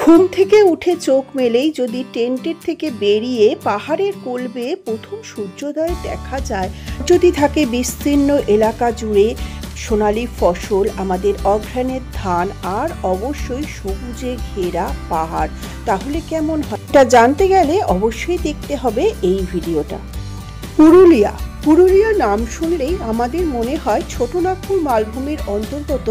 ঘুম থেকে উঠে চোখ মেলেই যদি টেন্টের থেকে বেরিয়ে পাহাড়ের কোল বেয়ে প্রথম সূর্যোদয় দেখা যায়, যদি থাকে বিস্তীর্ণ এলাকা জুড়ে সোনালি ফসল, আমাদের অঘ্রাণের ধান আর অবশ্যই সবুজে ঘেরা পাহাড়, তাহলে কেমন হয়? এটা জানতে গেলে অবশ্যই দেখতে হবে এই ভিডিওটা। পুরুলিয়া নাম শুনলেই আমাদের মনে হয় ছোটনাগপুর মালভূমির অন্তর্গত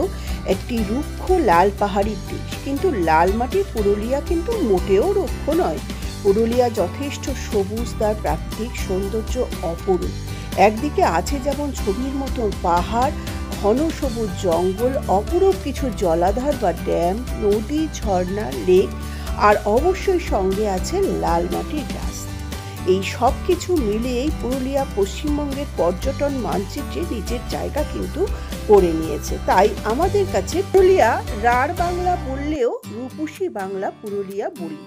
একটি রুক্ষ লাল পাহাড়ির দেশ, কিন্তু লাল মাটির পুরুলিয়া কিন্তু মোটেও রুক্ষ নয়। পুরুলিয়া যথেষ্ট সবুজ, তার প্রাকৃতিক সৌন্দর্য অপরূপ। একদিকে আছে যেমন ছবির মতন পাহাড়, ঘন সবুজ জঙ্গল, অপরূপ কিছু জলাধার বা ড্যাম, নদী, ঝর্ণা, লেক, আর অবশ্যই সঙ্গে আছে লাল মাটির রাস্তা। এই সব কিছু মিলিয়েই পুরুলিয়া পশ্চিমবঙ্গের পর্যটন মানচিত্রে নিজের জায়গা কিন্তু করে নিয়েছে। তাই আমাদের কাছে পুরুলিয়া রাঢ় বাংলা বললেও রূপসী বাংলা পুরুলিয়া বলি।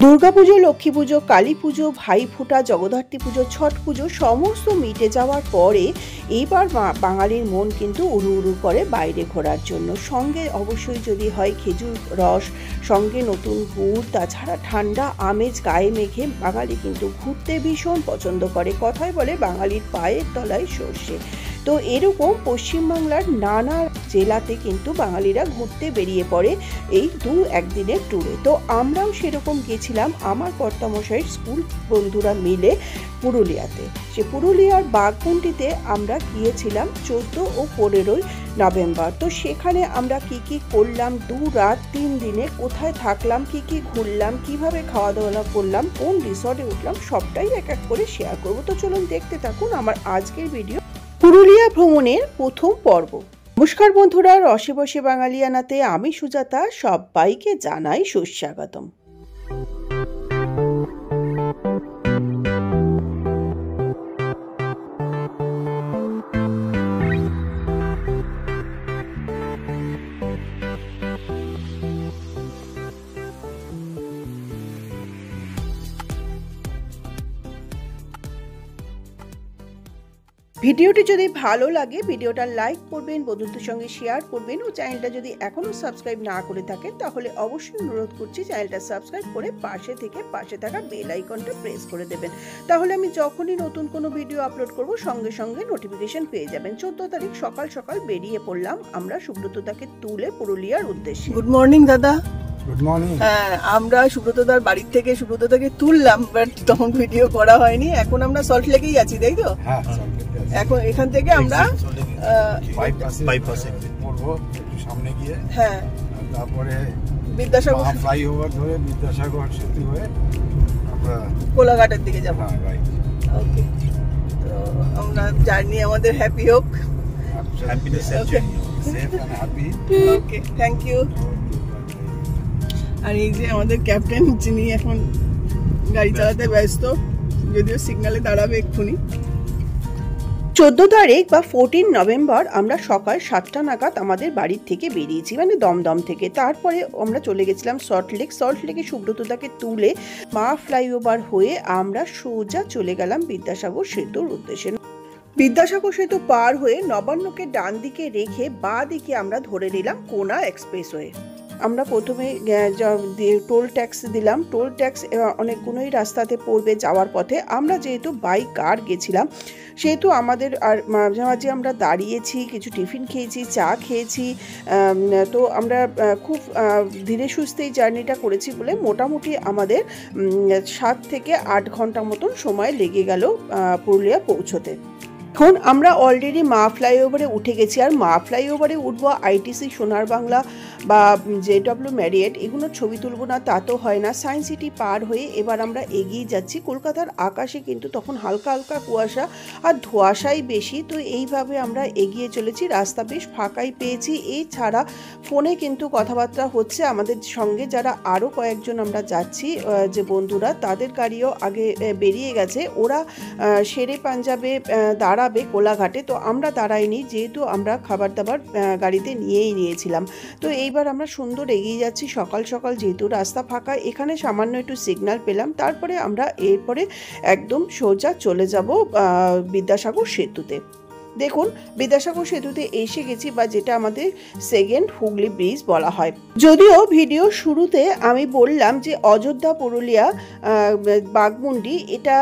দুর্গাপুজো, লক্ষ্মী পুজো, কালী পুজো, ভাইফোঁটা, জগদ্ধাত্রী পুজো, ছট পুজো সমস্ত মিটে যাওয়ার পরে এইবার বাঙালির মন কিন্তু উড়ু উড়ু করে বাইরে ঘোরার জন্য। সঙ্গে অবশ্যই যদি হয় খেজুর রস, সঙ্গে নতুন গুড়, তাছাড়া ঠান্ডা আমেজ গায়ে মেখে বাঙালি কিন্তু ঘুরতে ভীষণ পছন্দ করে। কথায় বলে বাঙালির পায়ের তলায় সর্ষে। তো এরকম পশ্চিমবাংলার নানা জেলাতে কিন্তু বাঙালিরা ঘুরতে বেরিয়ে পড়ে এই একদিনের ট্যুরে। তো আমরাও সেরকম গেছিলাম আমার কর্তামশাইয়ের স্কুল বন্ধুরা মিলে পুরুলিয়াতে। সে পুরুলিয়ার বাঘমুন্ডিতে আমরা গিয়েছিলাম 14 ও 15 নভেম্বর। তো সেখানে আমরা কি করলাম, 2 রাত 3 দিনে কোথায় থাকলাম, কি ঘুরলাম, কিভাবে খাওয়া দাওয়া করলাম, কোন রিসর্টে উঠলাম, সবটাই এক এক করে শেয়ার করবো। তো চলুন দেখতে থাকুন আমার আজকের ভিডিও, পুরুলিয়া ভ্রমণের প্রথম পর্ব। নমস্কার বন্ধুরা, রসে বসে বাঙালিয়ানাতে আমি সুজাতা সবাইকে জানাই সুস্বাগতম। ভিডিওটি যদি ভালো লাগে ভিডিওটা লাইক করবেন, বন্ধুদের সঙ্গে শেয়ার করবেন, ও চ্যানেলটা যদি এখনও সাবস্ক্রাইব না করে থাকেন তাহলে অবশ্যই অনুরোধ করছি চ্যানেলটা সাবস্ক্রাইব করে পাশে থাকা বেল আইকনটা প্রেস করে দেবেন। তাহলে আমি যখনই নতুন কোনো ভিডিও আপলোড করব সঙ্গে সঙ্গে নোটিফিকেশন পেয়ে যাবেন। 14 তারিখ সকাল সকাল বেরিয়ে পড়লাম আমরা সুব্রতদাকে তুলে পুরুলিয়ার উদ্দেশ্যে। গুড মর্নিং দাদা। Good morning. হ্যাঁ, আমরা সুব্রতদার বাড়ি থেকে সুব্রতদাকে তুললাম, বাট তখন ভিডিও করা হয়নি। এখন আমরা সল্ট লেকেই আছি, তাই তো? হ্যাঁ, এখন এখান থেকে আমরা বাইপাসে পড়বো একটু সামনে গিয়ে। হ্যাঁ, তারপরে বিদ্যাসাগর ফ্লাইওভার ধরে বিদ্যাসাগর সেতু হয়ে আমরা কোলাঘাটের দিকে যাবো। ওকে, তো আমরা জার্নি আমাদের হ্যাপি হোক। ওকে, থ্যাংক ইউ। আর এই যে আমাদের ক্যাপ্টেন, যিনি এখন গাড়ি চালাতে ব্যস্ত, যদিও সিগন্যালে দাঁড়াবে এক্ষুনি। 14 তারিখ বা 14 নভেম্বর আমরা সকাল 7টা নাগাদ আমাদের বাড়ির থেকে বেরিয়েছি, মানে দমদম থেকে। তারপরে আমরা চলে গেছিলাম সল্ট লেকে সুব্রতদাকে তুলে মা ফ্লাইওভার হয়ে আমরা সোজা চলে গেলাম বিদ্যাসাগর সেতুর উদ্দেশ্যে। বিদ্যাসাগর সেতু পার হয়ে নবান্নকে ডান দিকে রেখে বাঁ দিকে আমরা ধরে নিলাম কোনা এক্সপ্রেসওয়ে। আমরা প্রথমে টোল ট্যাক্স দিলাম। টোল ট্যাক্স অনেকগুলোই রাস্তাতে পড়বে যাওয়ার পথে। আমরা যেহেতু বাই কার গেছিলাম সেহেতু আমাদের আর মাঝামাঝি আমরা দাঁড়িয়েছি, কিছু টিফিন খেয়েছি, চা খেয়েছি। তো আমরা খুব ধীরে সুস্থেই জার্নিটা করেছি বলে মোটামুটি আমাদের 7 থেকে 8 ঘন্টা মতন সময় লেগে গেল পুরুলিয়া পৌঁছতে। এখন আমরা অলরেডি মা ফ্লাইওভারে উঠে গেছি, আর মা ফ্লাইওভারে উঠবো আইটিসি, সোনার বাংলা বা জেডব্লিউ ম্যারিয়েট, এগুলোর ছবি তুলব না তা তো হয় না। সায়েন্স সিটি পার হয়ে এবার আমরা এগিয়ে যাচ্ছি। কলকাতার আকাশে কিন্তু তখন হালকা হালকা কুয়াশা আর ধোঁয়াশাই বেশি। তো এইভাবে আমরা এগিয়ে চলেছি, রাস্তা বেশ ফাঁকাই পেয়েছি। এছাড়া ফোনে কিন্তু কথাবার্তা হচ্ছে আমাদের সঙ্গে যারা আরও কয়েকজন আমরা যাচ্ছি যে বন্ধুরা, তাদের গাড়িও আগে বেরিয়ে গেছে। ওরা শেরে পাঞ্জাবে দাঁড়াবে কোলাঘাটে, তো আমরা দাঁড়াইনি যেহেতু আমরা খাবার দাবার গাড়িতে নিয়েই নিয়েছিলাম। তো এইবার আমরা সুন্দর এগিয়ে যাচ্ছি সকাল সকাল, যেহেতু রাস্তা ফাঁকা। এখানে সামান্য একটু সিগন্যাল পেলাম, তারপরে আমরা এরপরে একদম সোজা চলে যাব বিদ্যাসাগর সেতুতে। দেখুন বিদ্যাসাগর সেতুতে এসে গেছি, বা যেটা আমাদের সেকেন্ড হুগলি ব্রিজ বলা হয়। যদিও ভিডিও শুরুতে আমি বললাম যে অযোধ্যা পুরুলিয়া বাঘমুন্ডি এটা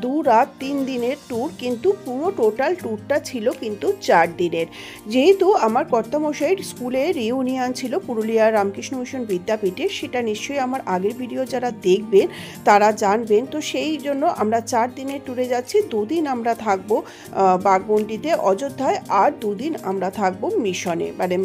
2 রাত 3 দিনের ট্যুর, কিন্তু পুরো টোটাল ট্যুরটা ছিল কিন্তু 4 দিনের। যেহেতু আমার কর্তামশাইয়ের স্কুলে রিউনিয়ন ছিল পুরুলিয়া রামকৃষ্ণ মিশন বিদ্যাপীঠে, সেটা নিশ্চয়ই আমার আগের ভিডিও যারা দেখবেন তারা জানবেন। তো সেই জন্য আমরা 4 দিনের ট্যুরে যাচ্ছি। 2 দিন আমরা থাকবো বাঘমুন্ডিতে অযোধ্যায়, আর 2 দিন আমরা থাকবো মিশনে, মানে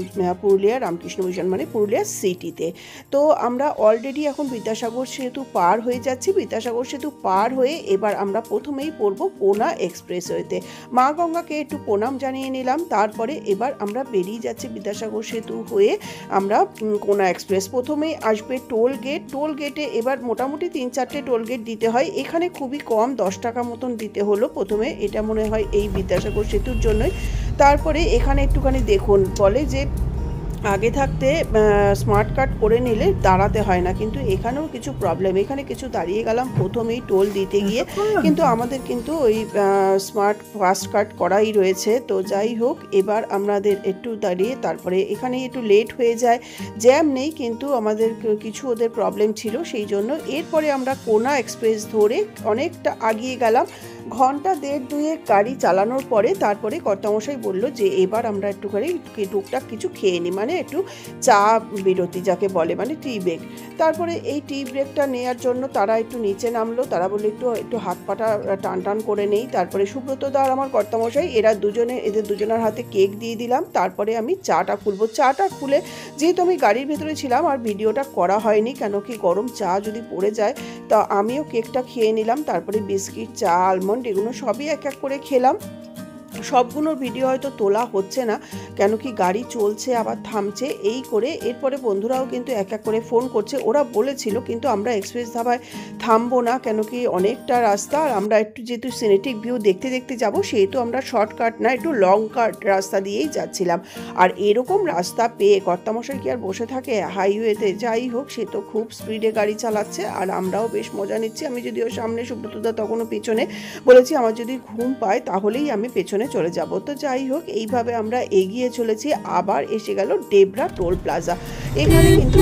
পুরুলিয়া রামকৃষ্ণ মিশন মানে পুরুলিয়া সিটিতে। তো আমরা অলরেডি এখন বিদ্যাসাগর সেতু পার হয়ে যাচ্ছি। বিদ্যাসাগর সেতু পার হয়ে এবার আমরা প্রথমেই পড়বো কোনা এক্সপ্রেসওয়েতে। মা গঙ্গাকে একটু প্রণাম জানিয়ে নিলাম, তারপরে এবার আমরা বেরিয়ে যাচ্ছি বিদ্যাসাগর সেতু হয়ে আমরা কোনা এক্সপ্রেস। প্রথমেই আসবে টোল গেট। টোল গেটে এবার মোটামুটি 3-4টে টোল গেট দিতে হয়, এখানে খুবই কম 10 টাকা মতন দিতে হলো প্রথমে, এটা মনে হয় এই বিদ্যাসাগর সেতুর জন্যই। তারপরে এখানে একটুখানি দেখুন, বলে যে আগে থাকতে স্মার্ট কার্ড করে নিলে দাঁড়াতে হয় না, কিন্তু এখানেও কিছু প্রবলেম। এখানে কিছু দাঁড়িয়ে গেলাম প্রথমেই টোল দিতে গিয়ে, কিন্তু আমাদের কিন্তু ওই স্মার্ট ফাস্ট কার্ড করাই রয়েছে। তো যাই হোক, এবার আমাদের একটু দাঁড়িয়ে তারপরে এখানে একটু লেট হয়ে যায়, জ্যাম নেই কিন্তু আমাদের কিছু ওদের প্রবলেম ছিল সেই জন্য। এরপরে আমরা কোনা এক্সপ্রেস ধরে অনেকটা আগিয়ে গেলাম। 1.5-2 গাড়ি চালানোর পরে তারপরে কর্তামশাই বললো যে এবার আমরা একটুখানি টুকটাক কিছু খেয়ে নিই, মানে একটু চা বিরতি যাকে বলে, মানে টি ব্রেক। তারপরে এই টি ব্রেকটা নেওয়ার জন্য তারা একটু নিচে নামলো, তারা বললো একটু হাত পাটা টান করে নেই। তারপরে সুব্রতদা আর আমার কর্তামশাই এদের দুজনের হাতে কেক দিয়ে দিলাম। তারপরে আমি চাটা খুলবো। চাটা খুলে যেহেতু আমি গাড়ির ভেতরে ছিলাম আর ভিডিওটা করা হয়নি, কেন কি গরম চা যদি পড়ে যায়, তা আমিও কেকটা খেয়ে নিলাম। তারপরে বিস্কিট, চা, আলমন্ড এগুলো সবই এক এক করে খেলাম। সবগুলোর ভিডিও হয়তো তোলা হচ্ছে না, কেন কি গাড়ি চলছে আবার থামছে এই করে। এরপরে বন্ধুরাও কিন্তু এক এক করে ফোন করছে। ওরা বলেছিল কিন্তু আমরা এক্সপ্রেস ধাবায় থামবো না, কেন কি অনেকটা রাস্তা, আর আমরা একটু যেহেতু সিনেটিক ভিউ দেখতে দেখতে যাবো, সেহেতু আমরা শর্টকাট না একটু লং কাট রাস্তা দিয়েই যাচ্ছিলাম। আর এরকম রাস্তা পেয়ে কর্তামশাই কি আর বসে থাকে হাইওয়েতে? যাই হোক, সে তো খুব স্পিডে গাড়ি চালাচ্ছে আর আমরাও বেশ মজা নিচ্ছি। আমি যদিও সামনে, সুব্রতদা তখনও পেছনে, বলেছি আমার যদি ঘুম পায় তাহলেই আমি পেছনে চলে যাব। তো যাই হোক, এইভাবে আমরা এগিয়ে চলেছি। আবার এসে গেল ডেবরা টোল প্লাজা। এখানে কিন্তু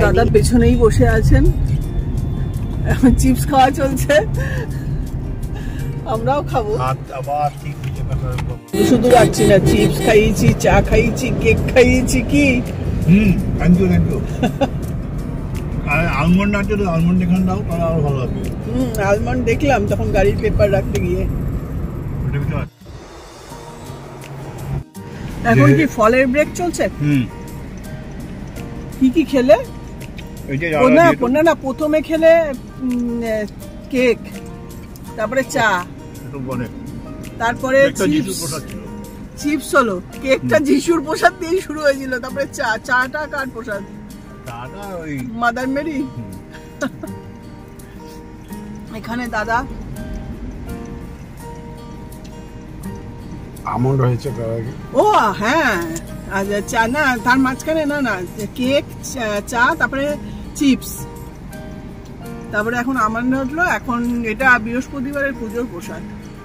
দাদা পেছনেই বসে আছেন, এখন চিপস খাওয়া চলছে, আমরাও খাবো। শুধু যাচ্ছি না, চিপস খাইয়েছি, চা খাইয়েছি, কেক খাইয়েছি। কি থ্যাংক ইউ আর আলমন্ড আছে তো, আলমন্ড এখানে দাও তাহলে আরো ভালো হবে। আলমন্ড দেখলাম তখন গাড়ির পেপার রাখতে গিয়ে। এখন কি ফলের ব্রেক চলছে? কি খেলে? না, প্রথমে খেলে কেক, তারপরে চা, তারপরে চিপস হলো। কেকটা যিশুর প্রসাদ দিয়ে শুরু হয়েছিল, তারপরে চাটা কার প্রসাদ? Mother Mary. এখানে দাদা আমন্ড হয়েছে। ও হ্যাঁ, চা না, তার মাঝখানে না কেক, চা, তারপরে চিপস, তারপরে এখন আমন্ড হলো। এখন এটা বৃহস্পতিবারের পুজোর প্রসাদ।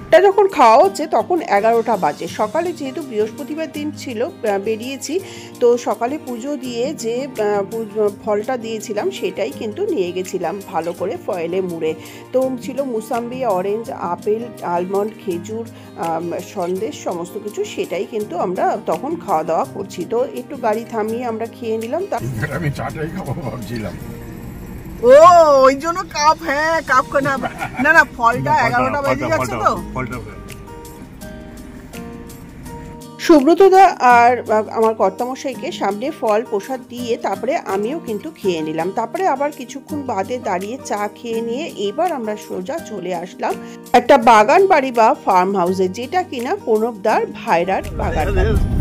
এটা যখন খাওয়া হচ্ছে তখন 11টা বাজে। সকালে যেহেতু বৃহস্পতিবার দিন ছিল, বেরিয়েছি, তো সকালে পুজো দিয়ে যে ফলটা দিয়েছিলাম সেটাই কিন্তু নিয়ে গেছিলাম ভালো করে ফয়েলে মুড়ে। তো ছিল মুসাম্বি, অরেঞ্জ, আপেল, আলমন্ড, খেজুর, সন্দেশ, সমস্ত কিছু, সেটাই কিন্তু আমরা তখন খাওয়া দাওয়া করছি। তো একটু গাড়ি থামিয়ে আমরা খেয়ে নিলাম। আমি চাটাই খাবো ভাবছিলাম। ও ওই জন্য কাপ, হ্যাঁ কাপ না ফলটা 11টা বেজে যাচ্ছে তো। সুব্রতদা আর আমার কর্তামশাইকে সামনে ফল প্রসাদ দিয়ে তারপরে আমিও কিন্তু খেয়ে নিলাম। তারপরে আবার কিছুক্ষণ বাদে দাঁড়িয়ে চা খেয়ে নিয়ে এবার আমরা সোজা চলে আসলাম একটা বাগান বাড়ি বা ফার্ম হাউসে, যেটা কিনা প্রণবদার ভাইরার বাগান।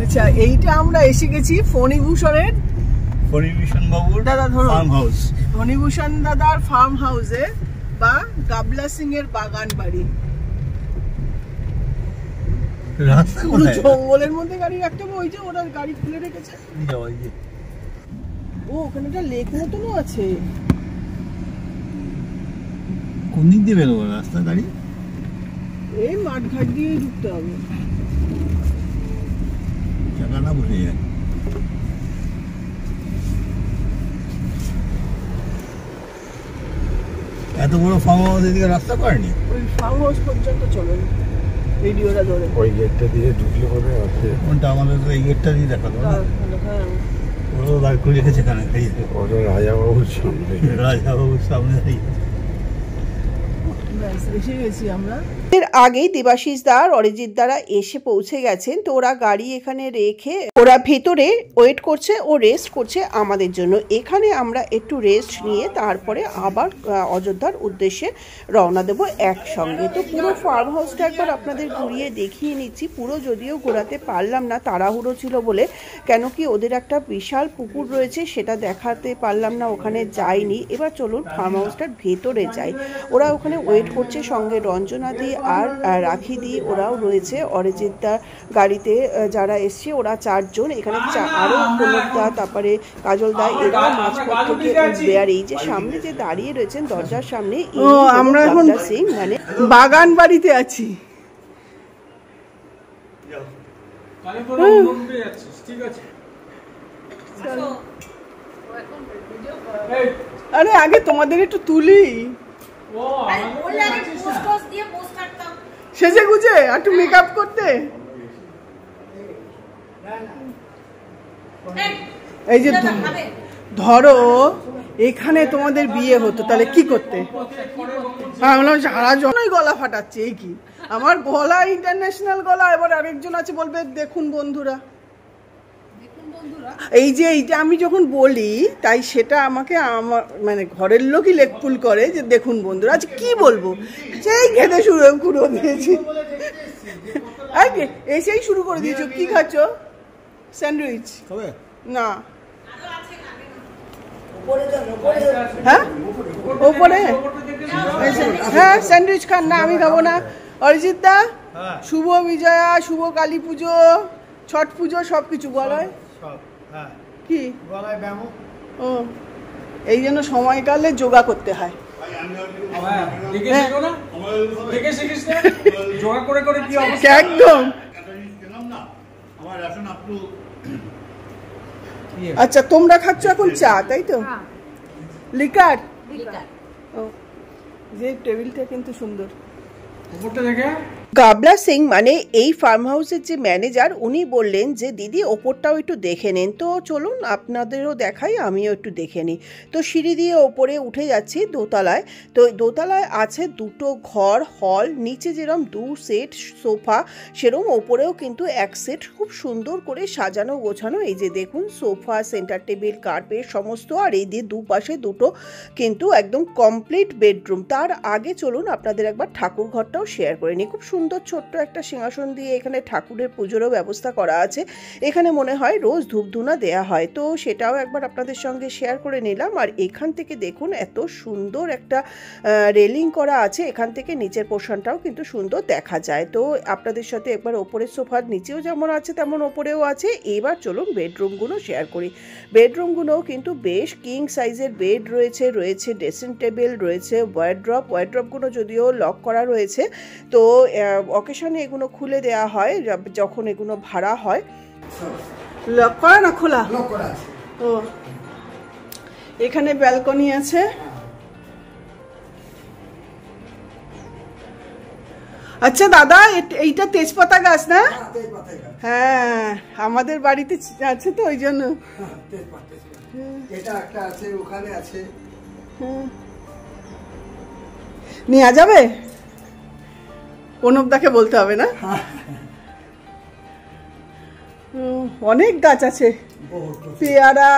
আচ্ছা, এইটা আমরা এসে গেছি ফণিভূষণের, ফণিভূষণ বাবুর দাদা ফার্ম হাউস, ফণিভূষণ দাদার ফার্ম হাউসে বা গাবলা সিং এর বাগান বাড়ি। জঙ্গলের মধ্যে গাড়ি রাখতে হবে, ওই যে ওরা গাড়ি খুলে রেখেছে। ও ওখানে একটা লেক মতনও আছে। কোন দিক দিয়ে বেরোবো রাস্তা গাড়ি? এই মাঠঘাট দিয়ে ঢুকতে হবে। কানা বসে যায়। এত বড় ফার্ম হাউস এদিকে রাস্তা করেনি? ওই ফার্ম হাউস পর্যন্ত চলে ভিডিওটা ধরে। ওই গেটটা দিয়ে ঢুকলে পরে আছে। কোনটা? আমাদের তো এই গেটটা দিয়ে দেখালো না। হ্যাঁ, ওরা দাঁড় করে রেখেছে এখানে দাঁড়িয়ে। ওটা রাজাবাবুর সামনে। রাজাবাবুর সামনে দাঁড়িয়ে। ব্যাস এসে গেছি আমরা। এর আগেই দেবাশিস দা আর অরিজিৎ দ্বারা এসে পৌঁছে গেছেন, তো ওরা গাড়ি এখানে রেখে ওরা ভেতরে ওয়েট করছে ও রেস্ট করছে আমাদের জন্য। এখানে আমরা একটু রেস্ট নিয়ে তারপরে আবার অযোধ্যার উদ্দেশ্যে রওনা দেবো একসঙ্গে। তো পুরো ফার্ম হাউসটা একবার আপনাদের ঘুরিয়ে দেখিয়ে নিচ্ছি। পুরো যদিও ঘোরাতে পারলাম না, তাড়াহুড়ো ছিল বলে, কেন কি ওদের একটা বিশাল পুকুর রয়েছে সেটা দেখাতে পারলাম না, ওখানে যাইনি। এবার চলুন ফার্ম হাউসটার ভেতরে যাই। ওরা ওখানে ওয়েট করছে, সঙ্গে রঞ্জনাদি আর রাখিদি ওরাও রয়েছে। অরিজিৎদার গাড়িতে যারা এসছে ওরা 4 জন, এখানে আরো প্রণবদা, তারপরে কাজলদা, এরাও মাঝপথ থেকে উঠবে। আর এই যে সামনে যে দাঁড়িয়ে রয়েছেন দরজার সামনে, আমরা এখন সিং মানে বাগান বাড়িতে আছি। আরে আগে তোমাদের একটু তুলি, সেজে গুজে একটু মেকআপ করতে। এই যে ধরো এখানে তোমাদের বিয়ে হতো তাহলে কি করতে? সারা জনই গলা ফাটাচ্ছে, এই কি আমার গলা ইন্টারন্যাশনাল গলা। এবার আরেকজন আছে বলবে দেখুন বন্ধুরা। এই যে এইটা আমি যখন বলি তাই সেটা আমাকে আমার মানে ঘরের লোকই লেকপুল করে যে দেখুন বন্ধুরা। আচ্ছা কি বলবো, সেই খেতে শুরু দিয়েছি, এসেই শুরু করে দিয়েছো। কি খাচ্ছ? স্যান্ডউইচ না? হ্যাঁ ওপরে, হ্যাঁ স্যান্ডউইচ খান না, আমি খাবো না। অরিজিৎ দা, শুভ বিজয়া, শুভ কালী পুজো, ছট পুজো সবকিছু গলায় কি ও এই জন্য সময়কালে যোগা করতে হয়। একদম। আচ্ছা তোমরা খাচ্ছ এখন চা, তাই তো? লিকার। যে টেবিলটা কিন্তু সুন্দর। গাবলা সিং মানে এই ফার্ম হাউসের যে ম্যানেজার, উনি বললেন যে দিদি ওপরটাও একটু দেখে নিন। তো চলুন আপনাদেরও দেখাই, আমিও একটু দেখে নিই। তো সিঁড়ি দিয়ে ওপরে উঠে যাচ্ছি দোতলায়। তো দোতলায় আছে 2টো ঘর, হল, নিচে যেরকম 2 সেট সোফা সেরকম ওপরেও কিন্তু 1 সেট খুব সুন্দর করে সাজানো গোছানো। এই যে দেখুন সোফা, সেন্টার টেবিল, কার্পেট সমস্ত। আর এই দিয়ে দুপাশে 2টো কিন্তু একদম কমপ্লিট বেডরুম। তার আগে চলুন আপনাদের একবার ঠাকুর ঘরটাও শেয়ার করে নিই। খুব সুন্দর ছোট্ট একটা সিংহাসন দিয়ে এখানে ঠাকুরের পুজোরও ব্যবস্থা করা আছে। এখানে মনে হয় রোজ ধূপধুনা দেয়া হয়, তো সেটাও একবার আপনাদের সঙ্গে শেয়ার করে নিলাম। আর এখান থেকে দেখুন এত সুন্দর একটা রেলিং করা আছে, এখান থেকে নিচের পোর্শনটাও কিন্তু সুন্দর দেখা যায়। তো আপনাদের সাথে একবার ওপরের সোফার নিচেও যেমন আছে তেমন ওপরেও আছে। এবার চলুন বেডরুমগুলো শেয়ার করি। বেডরুমগুলোও কিন্তু বেশ কিং সাইজের বেড রয়েছে, রয়েছে ড্রেসিং টেবিল, রয়েছে ওয়ার্ড্রপগুলো যদিও লক করা রয়েছে। তো অকেশনে এগুলো খুলে দেওয়া হয় যখন এগুলো ভাড়া হয়। লক করা না খোলা? ও এখানে ব্যালকনি আছে। আচ্ছা দাদা, এইটা তেজপাতা গাছ না? হ্যাঁ আমাদের বাড়িতে আছে তো ওই জন্য। এটা একটা আছে, ওখানে আছে। নেওয়া যাবে? প্রণবদাকে বলতে হবে না? অনেক গাছ আছে, পেয়ারা,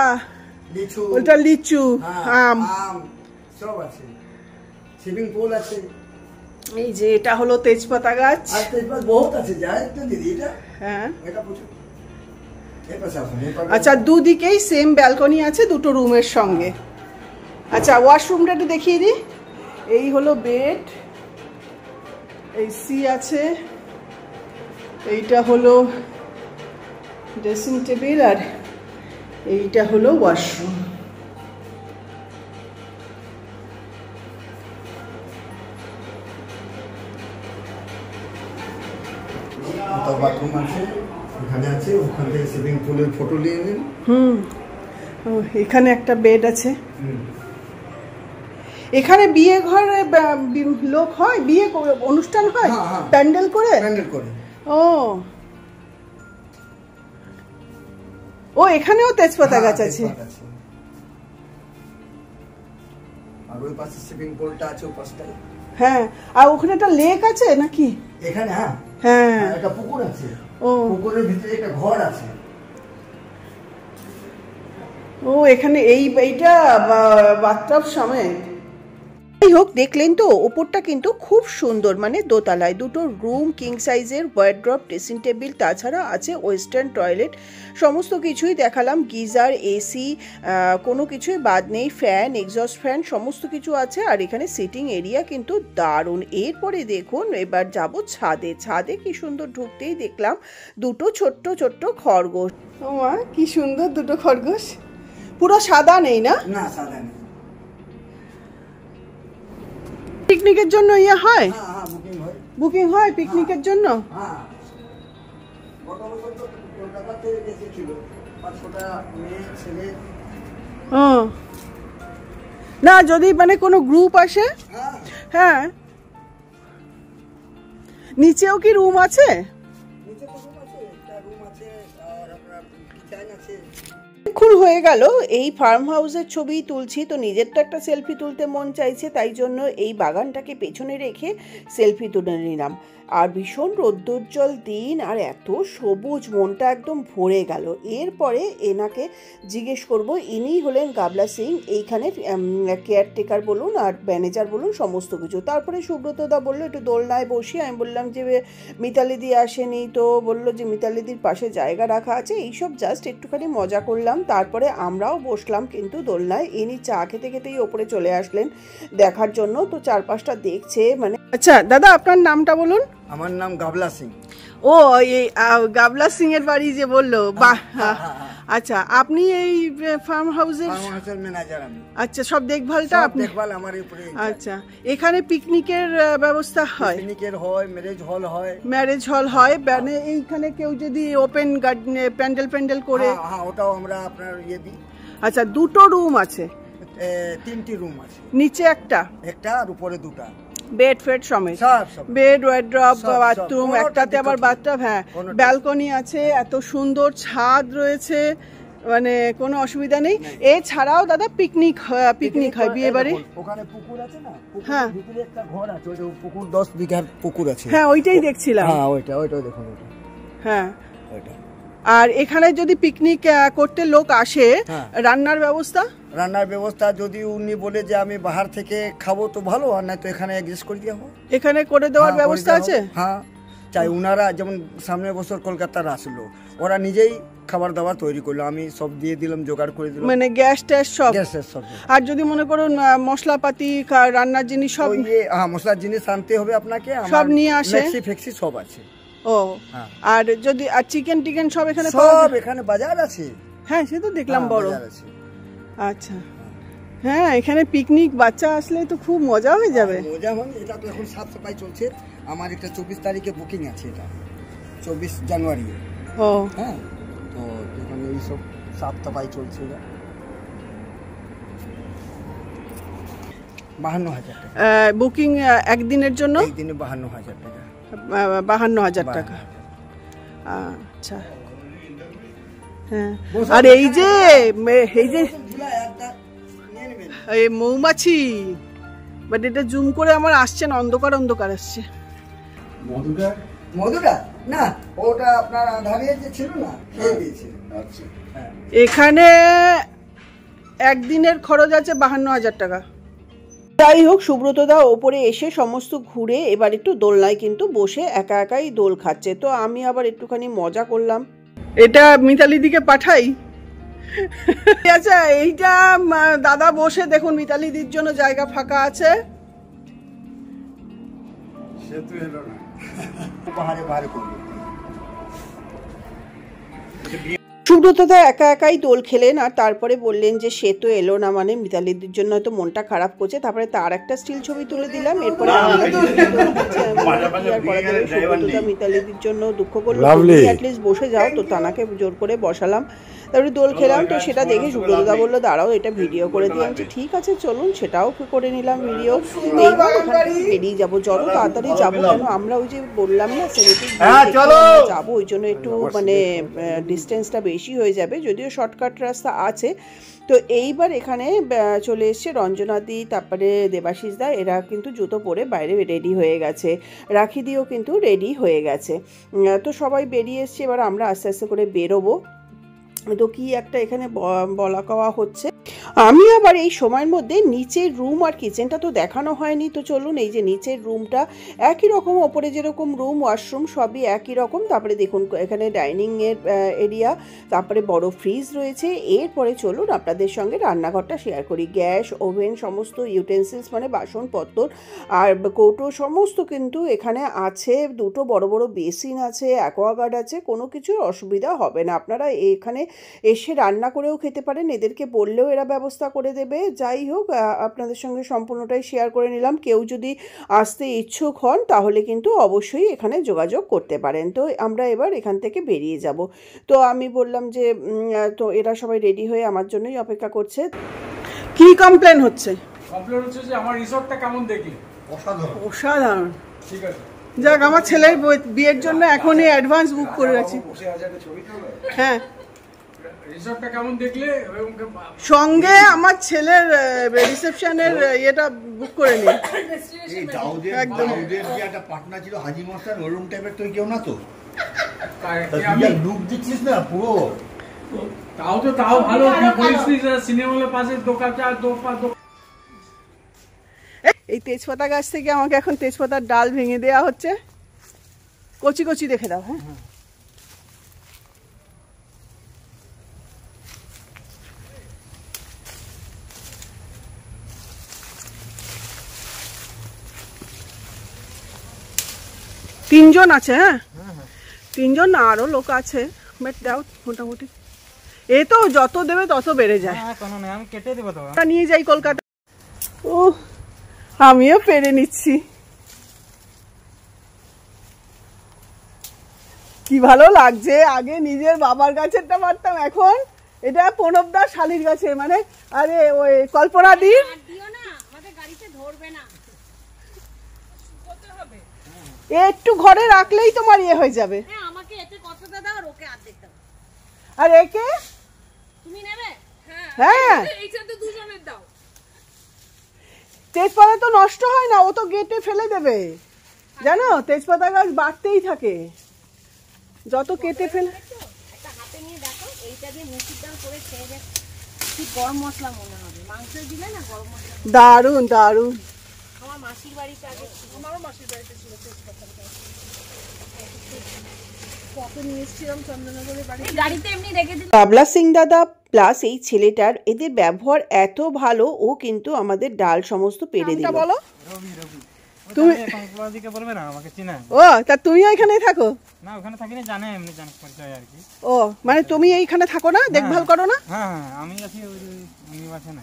ওটা লিচু, আম সব আছে, সুইমিং পুল আছে। এই যে এটা হলো তেজপাতা গাছ। বহুত আছে, যায় তো দিদি এটা। হ্যাঁ এটা পুরো। আচ্ছা দুদিকেই সেম ব্যালকনি আছে 2টো রুমের সঙ্গে। আচ্ছা ওয়াশরুমটা একটু দেখিয়ে দিই। এই হলো বেড, এসি আছে, এইটা হলো ড্রেসিং টেবিল, আর এইটা হলো ওয়াশরুম। বাথরুম আছে, ওখানে আছে, ওখান থেকে সুইমিং পুলের ফটো নিয়ে নিন। ও, এখানে একটা বেড আছে। এখানে বিয়ে ঘরে লোক হয়, বিয়ে অনুষ্ঠান হয় প্যান্ডেল করে। ও ও, এখানেও তেজপাতা গাছ আছে। আর ওই পাশে সুইমিং পুলটা আছে ওই পাশটায়। হ্যাঁ, আর ওখানে একটা লেক আছে নাকি? এখানে হ্যাঁ, একটা পুকুর আছে। ও, পুকুরের ভিতরে একটা ঘর আছে। ও, এখানে এইটা বাথটাব সমেত। যাই হোক, দেখলেন তো ওপরটা কিন্তু খুব সুন্দর, মানে দোতলায় দুটো রুম, কিং সাইজের ওয়ার্ড্রপ, ড্রেসিং টেবিল, তাছাড়া আছে ওয়েস্টার্ন টয়লেট। সমস্ত কিছুই দেখালাম, গিজার, এসি, কোনো কিছুই বাদ নেই, ফ্যান, এক্সস্ট ফ্যান সমস্ত কিছু আছে। আর এখানে সিটিং এরিয়া কিন্তু দারুণ। এরপরে দেখুন এবার যাব ছাদে। ছাদে কি সুন্দর, ঢুকতেই দেখলাম দুটো ছোট্ট ছোট্ট খরগোশ। ও মা, কি সুন্দর দুটো খরগোশ। পুরো সাদা নেই না? না, সাদা নেই। পিকনিকের জন্য ইয়ে হয়, বুকিং হয়। বুকিং হয় পিকনিকের জন্য। ও না, যদি মানে কোনো গ্রুপ আসে। হ্যাঁ, নিচেও কি রুম আছে? অনেকক্ষণ হয়ে গেল এই ফার্ম হাউসের ছবি তুলছি, তো নিজেরটা একটা সেলফি তুলতে মন চাইছে, তাই জন্য এই বাগানটাকে পেছনে রেখে সেলফি তুলে নিলাম। আর ভীষণ রৌদ্রোজ্জ্বল দিন, আর এত সবুজ, মনটা একদম ভরে গেল। এরপরে এনাকে জিজ্ঞেস করব, ইনি হলেন গাবলা সিং, এইখানের কেয়ারটেকার বলুন আর ম্যানেজার বলুন সমস্ত কিছু। তারপরে সুব্রতদা বললো একটু দোলনায় বসি। আমি বললাম যে মিতালিদি আসেনি, তো বললো যে মিতালিদির পাশে জায়গা রাখা আছে। এইসব জাস্ট একটুখানি মজা করলাম। তারপরে আমরাও বসলাম কিন্তু দোলনায়। ইনি চা খেতে খেতেই ওপরে চলে আসলেন দেখার জন্য, তো চারপাশটা দেখছে মানে। আচ্ছা দাদা, আপনার নামটা বলুন। আমার নাম গাবলা সিং। ও, এই গাবলা সিং এর বাড়ি যে বললো, বাহ। আচ্ছা, আপনি এই ফার্ম হাউসের ম্যানেজার? আমি। আচ্ছা, সব দেখভালটা আপনি? দেখভাল আমার উপরে। আচ্ছা, এখানে পিকনিকের ব্যবস্থা হয়? পিকনিকের হয়, ম্যারেজ হল হয়। ম্যারেজ হল হয়, মানে এইখানে কেউ যদি ওপেন প্যান্ডেল করে। হ্যাঁ, ওটাও আমরা আপনার ইয়ে দিই। আচ্ছা, দুটো রুম আছে? 3টি রুম আছে। নিচে একটা আর উপরে দুটো। বেড ফেড সমেত? বেড, ওয়ার্ড্রপ, বাথরুম, একটাতে আবার বাথটাব। হ্যাঁ, ব্যালকনি আছে, এত সুন্দর ছাদ রয়েছে, মানে কোনো অসুবিধা নেই। এছাড়াও দাদা পিকনিক হয় বিয়ে বাড়ি। ওখানে পুকুর আছে না, হ্যাঁ, ভিতরে একটা ঘর আছে, ওই পুকুর 10 বিঘার পুকুর আছে। হ্যাঁ, ওইটাই দেখছিলাম। হ্যাঁ, ওইটা দেখুন। হ্যাঁ, আর এখানে যদি পিকনিক করতে লোক আসে, রান্নার ব্যবস্থা যদি উনি বলে যে আমি বাহার থেকে খাবো তো ভালো, আর না তো এখানে অ্যাডজাস্ট করে দেওয়া হবে। এখানে করে দেওয়ার ব্যবস্থা আছে? হ্যাঁ, চাই উনারা, যেমন সামনের বছর কলকাতার আসলো, ওরা নিজেই খাবার দাবার তৈরি করলো, আমি সব দিয়ে দিলাম, জোগাড় করে দিলাম, মানে গ্যাস ট্যাস সব। আর যদি মনে করুন মশলাপাতি, রান্নার জিনিস সব, মশলার জিনিস আনতে হবে আপনাকে, সব নিয়ে আসে, ফেক্সি সব আছে। ও, আর যদি চিকেন টিকেন সব এখানে এখানে বাজার আছে। হ্যাঁ, সে তো দেখলাম বড়। আচ্ছা, হ্যাঁ, এখানে পিকনিক বাচ্চা আসলে তো খুব মজা হয়ে যাবে। মজা হবে। এটা তো এখন সাফ সাফাই চলছে। আমার একটা 24 তারিখে বুকিং আছে, এটা 24 জানুয়ারি। ও, হ্যাঁ, তো এখানে এইসব সাফ সাফাই চলছে। 52,000 টাকা বুকিং একদিনের জন্য? একদিনে 52,000 টাকা। 52,000 টাকা। আচ্ছা, হ্যাঁ। আর এই যে এই মৌমাছি, বাট এটা জুম করে আমার আসছে না, অন্ধকার আসছে। মধুটা না, ওটা আপনার আধারে যে ছিল না, খেয়ে দিয়েছে। আচ্ছা, এখানে একদিনের খরচ আছে 52,000 টাকা। যাই হোক, সুব্রতদা ওপরে এসে সমস্ত ঘুরে এবার একটু দোলনায় কিন্তু বসে একা একাই দোল খাচ্ছে, তো আমি আবার একটুখানি মজা করলাম। এটা মিতালি দিকে পাঠাই। আচ্ছা, এইটা দাদা বসে দেখুন, মিতালি দির জন্য জায়গা ফাঁকা আছে। সে তো এলো না, বাহারে করবে। সুব্রতদা একা একাই দোল খেলেন আর তারপরে বললেন যে সে তো এলো না, মানে মিতালিদির জন্য হয়তো মনটা খারাপ করছে। তারপরে তার একটা স্টিল ছবি তুলে দিলাম। এরপরে সুব্রতদা মিতালিদির জন্য দুঃখ করলো, অ্যাটলিস্ট বসে যাও, তো তানাকে জোর করে বসালাম। তারপরে দোল খেলাম, তো সেটা দেখে সুব্রতদা বললো দাঁড়াও এটা ভিডিও করে দিয়ে। আমি ঠিক আছে চলুন, সেটাও করে নিলাম ভিডিও। এইবার ওখান থেকে বেরিয়ে যাবো, যত তাড়াতাড়ি যাবো, কেন আমরা ওই যে বললাম না সিনেটিক যাবো, ওই জন্য একটু মানে ডিস্টেন্সটা বেশি হয়ে যাবে, যদিও শর্টকাট রাস্তা আছে। তো এইবার এখানে চলে এসছে রঞ্জনাদি, তারপরে দেবাশিস দা, এরা কিন্তু জুতো পরে বাইরে রেডি হয়ে গেছে। রাখি দিও কিন্তু রেডি হয়ে গেছে। তো সবাই বেরিয়ে এসছে, এবার আমরা আস্তে আস্তে করে বেরোবো। তো কি একটা এখানে বলা কওয়া হচ্ছে। আমি আবার এই সময়ের মধ্যে নিচের রুম আর কিচেনটা তো দেখানো হয়নি, তো চলুন এই যে নিচের রুমটা একই রকম, ওপরে যেরকম রুম ওয়াশরুম সবই একই রকম। তারপরে দেখুন এখানে ডাইনিংয়ের এরিয়া, তারপরে বড় ফ্রিজ রয়েছে। এরপরে চলুন আপনাদের সঙ্গে রান্নাঘরটা শেয়ার করি। গ্যাস, ওভেন, সমস্ত ইউটেন্সিলস মানে বাসনপত্র আর কৌটো সমস্ত কিন্তু এখানে আছে। দুটো বড় বড় বেসিন আছে, অ্যাকোয়াগার্ড আছে, কোনো কিছুর অসুবিধা হবে না। আপনারা এখানে এসে রান্না করেও খেতে পারেন, এদেরকে বললেও এরা ব্যবস্থা করে দেবে। যাই হোক, আপনাদের সঙ্গে সম্পূর্ণটাই শেয়ার করে নিলাম। কেউ যদি আসতে ইচ্ছুক হন তাহলে কিন্তু অবশ্যই এখানে যোগাযোগ করতে পারেন। তো আমরা এবার এখান থেকে বেরিয়ে যাব। তো আমি বললাম যে তো এরা সবাই রেডি হয়ে আমার জন্যই অপেক্ষা করছে। কি কমপ্লেন হচ্ছে? কমপ্লেন হচ্ছে যে আমার রিসর্টটা কেমন দেখলি? অসাধারণ। অসাধারণ। ঠিক আছে, যাক, আমার ছেলের বিয়ের জন্য এখনই অ্যাডভান্স বুক করে রাখছি। হ্যাঁ, রিসর্টটা কেমন দেখলে? সঙ্গে আমার ছেলের রিসেপশনের ইয়েটা বুক করে নি। একদম একটা পার্টনার ছিল হাজি মস্তান, ওরকম টাইপের তুই কেউ না তো? আমি লুক দিচ্ছিস না পুরো। তাও ভালো। সিনেমা হলের পাশে দোকানটা এই তেজপাতা গাছ থেকে আমাকে এখন তেজপাতার ডাল ভেঙে দেওয়া হচ্ছে, কচি কচি দেখে দাও। হ্যাঁ, তিনজন আছে। হ্যাঁ, তিনজন না, আরো লোক আছে, বাট দাও মোটামুটি। এই তো যত দেবে তত বেড়ে যায়। আমি কেটে দেবো তো, নিয়ে যাই কলকাতা। ও, আমিও পেরে নিচ্ছি। কি ভালো লাগছে। আগে নিজের বাবার গাছেরটা পারতাম, এখন এটা প্রণবদার শালির গাছে, মানে আরে ওই কল্পনা দি একটু ঘরে রাখলেই তোমার ইয়ে হয়ে যাবে। আর একে হ্যাঁ, তেজপাতা তো নষ্ট হয় না, ও তো গেটে ফেলে দেবে, জানো তেজপাতা গাছ বাড়তেই থাকে, যত কেটে ফেলে। দারুন দারুন। বাবলা সিং দাদা প্লাস এই ছেলেটার, এদের ব্যবহার এত ভালো, ও কিন্তু আমাদের ডাল সমস্ত পেরে দিল। বলো তুমি বলবে না আমাকে চিনা? ও, তা তুমিও এখানেই থাকো? না, ওখানে থাকি না, জানে এমনি জানা পরিচয় আর কি। ও, মানে তুমি এইখানে থাকো না, দেখভাল করো না? হ্যাঁ, আমি আছি, উনি আছে না।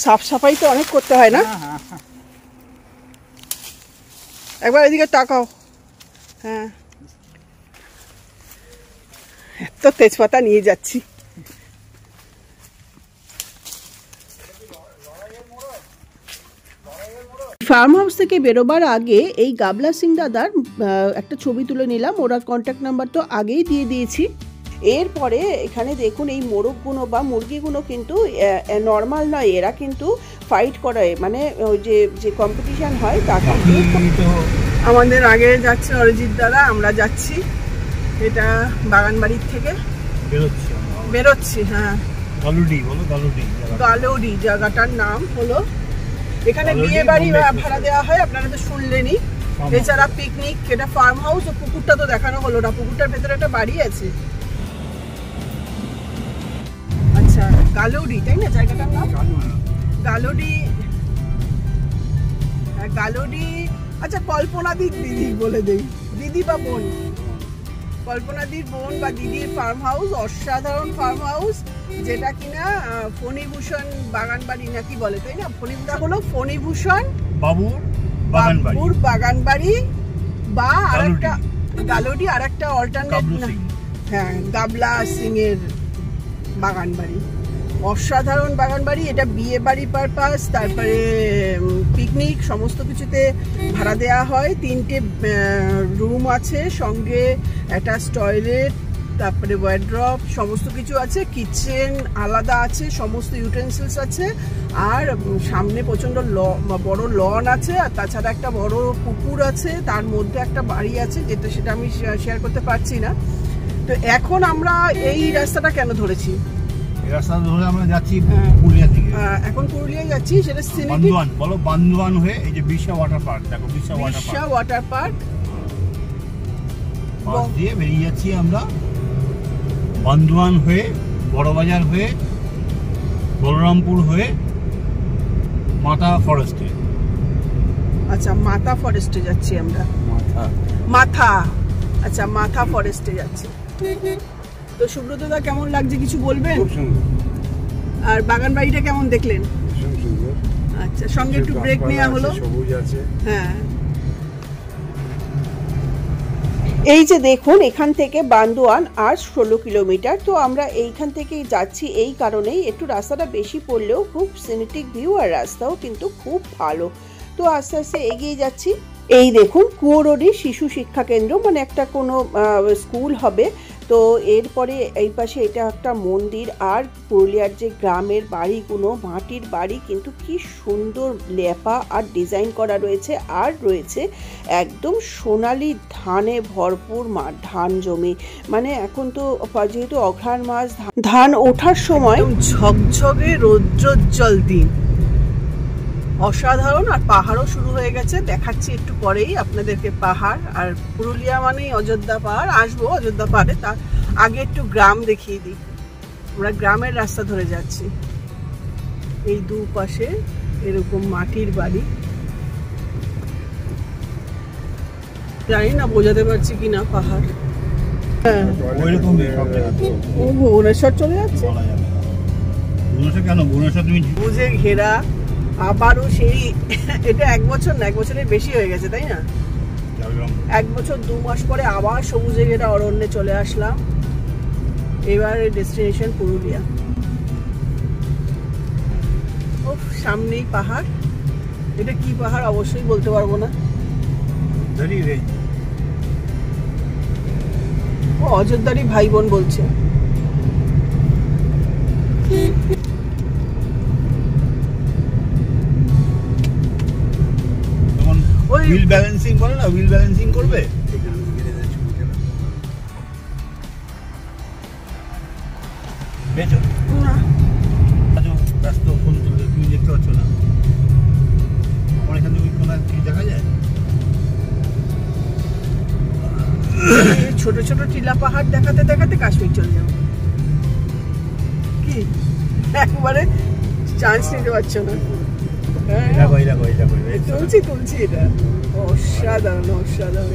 সাফ সাফাই তো অনেক করতে হয় না? একবার এদিকে তাকাও। হ্যাঁ, এত তেজপাতা নিয়ে যাচ্ছি। ফার্ম হাউস থেকে বেরোবার আগে এই গাবলা সিং দাদার একটা ছবি তুলে নিলাম। ওরা কন্ট্যাক্ট নাম্বার তো আগেই দিয়ে দিয়েছি। এরপরে এখানে দেখুন এই মোরগগুলো বা মুরগিগুলো কিন্তু নর্মাল নয়, এরা কিন্তু ফাইট করে, মানে ওই যে কম্পিটিশন হয় তাকে। আমাদের আগে যাচ্ছে অরিজিৎ দাদা, আমরা যাচ্ছি, এটা বাগানবাড়ির থেকে বেরোচ্ছি। হ্যাঁ, গালুডি জায়গাটার নাম হলো। এখানে বিয়ে বাড়ি ভাড়া দেওয়া হয়, আপনারা তো শুনলেনই। এছাড়া পিকনিক, এটা ফার্ম হাউস, ও পুকুরটা তো দেখানো হলো না, পুকুরটার ভেতরে একটা বাড়ি আছে। আচ্ছা, গালুডি তাই না জায়গাটার নাম? গালুডি। আচ্ছা, কল্পনা দিদি বলে দেই, দিদি বা বোন। কল্পনাদির বোন বা দিদির ফার্ম হাউস, অসাধারণ ফার্ম হাউস, যেটা কিনা ফণিভূষণ বাগান বাড়ি নাকি বলে, তাই না? ফণিভূষণ হলো ফণিভূষণ বাবুর বাগান বাড়ি বা আরেকটা গালোডি, আরেকটা অল্টারনেট, হ্যাঁ, গাবলা সিং এর বাগান বাড়ি। অসাধারণ বাগান বাড়ি। এটা বিয়ে বাড়ি পারপাস, তারপরে পিকনিক, সমস্ত কিছুতে ভাড়া দেওয়া হয়। 3টে রুম আছে, সঙ্গে অ্যাটাচ টয়লেট, তারপরে ওয়ার্ড্রপ, সমস্ত কিছু আছে। কিচেন আলাদা আছে, সমস্ত ইউটেন্সিলস আছে। আর সামনে প্রচন্ড বড় লন আছে, আর তাছাড়া একটা বড় পুকুর আছে, তার মধ্যে একটা বাড়ি আছে, সেটা আমি শেয়ার করতে পারছি না। তো এখন আমরা এই রাস্তাটা কেন ধরেছি? রাস্তা ধরে আমরা যাচ্ছি পুরুলিয়া থেকে। এখন পুরুলিয়া যাচ্ছি, সেটা বান্দোয়ান, বলো বান্দোয়ান হয়ে এই যে বিশা ওয়াটার পার্ক, দেখো বিশা ওয়াটার পার্ক পাশ দিয়ে বেরিয়ে যাচ্ছি আমরা। বান্দোয়ান হয়ে, বড়বাজার হয়ে, বলরামপুর হয়ে মাথা ফরেস্টে। আচ্ছা, মাথা ফরেস্টে যাচ্ছি আমরা। মাথা, আচ্ছা, মাথা ফরেস্টে যাচ্ছি। তো সুব্রতদা, কেমন লাগছে কিছু বলবেন? আর বাগান বাড়িটা কেমন দেখলেন? আচ্ছা, সঙ্গে একটু ব্রেক নেওয়া হলো। হ্যাঁ, এই যে দেখুন, এখান থেকে বান্দোয়ান আর 16 কিলোমিটার। তো আমরা এইখান থেকেই যাচ্ছি, এই কারণেই একটু রাস্তাটা বেশি পড়লেও খুব সিনেটিক ভিউ, আর রাস্তাও কিন্তু খুব ভালো। তো আস্তে আস্তে এগিয়ে যাচ্ছি। এই দেখুন, কুয়োরডি শিশু শিক্ষা কেন্দ্র, মানে একটা কোনো স্কুল হবে। তো এরপরে এই পাশে এটা একটা মন্দির, আর পুরুলিয়ার যে গ্রামের বাড়িগুলো, মাটির বাড়ি, কিন্তু কি সুন্দর লেপা আর ডিজাইন করা রয়েছে। আর রয়েছে একদম সোনালি ধানে ভরপুর ধান জমি। মানে এখন তো যেহেতু অঘ্রাণ মাস, ধান ওঠার সময়, ঝকঝকে রৌদ্রোজ্জ্বল দিন, অসাধারণ। আর পাহাড়ও শুরু হয়ে গেছে, দেখাচ্ছি একটু পরেই আপনাদেরকে পাহাড়। আর পুরুলিয়া মানেই অযোধ্যা পাহাড়, আসবো অযোধ্যা পাহাড়ে, তার আগে একটু গ্রাম দেখিয়ে দিই। আমরা গ্রামের রাস্তা ধরে যাচ্ছি, এই দুপাশে এরকম মাটির বাড়ি। জানি না বোঝাতে পারছি কিনা পাহাড়। হ্যাঁ, ও ভুবনেশ্বর চলে যাচ্ছে। কেন ভুবনেশ্বর তুমি বুঝে ঘেরা, আবারও সেই, এটা 1 বছর না, 1 বছরের বেশি হয়ে গেছে, তাই না? 1 বছর 2 মাস পরে আবার সবুজে ঘেরা অরণ্যে চলে আসলাম। এবার ডেস্টিনেশন পুরুলিয়া। ও, সামনেই পাহাড়। এটা কি পাহাড় অবশ্যই বলতে পারবো না। ও অযোধ্যারই ভাই বোন বলছে। হুইল ব্যালেন্সিং বলে না, হুইল ব্যালেন্সিং করবে। ব্যস্ত ফোন তুলতে, তুমি দেখতে পাচ্ছ না? আমার এখান থেকে কোনো কিছু দেখা যায়। ছোট ছোট টিলা পাহাড় দেখাতে দেখাতে কাশ্মীর চলে যাবো। কি একবারে চান্স নিতে পারছো না? তুলছি এটা। অসাধারণ, অসাধারণ।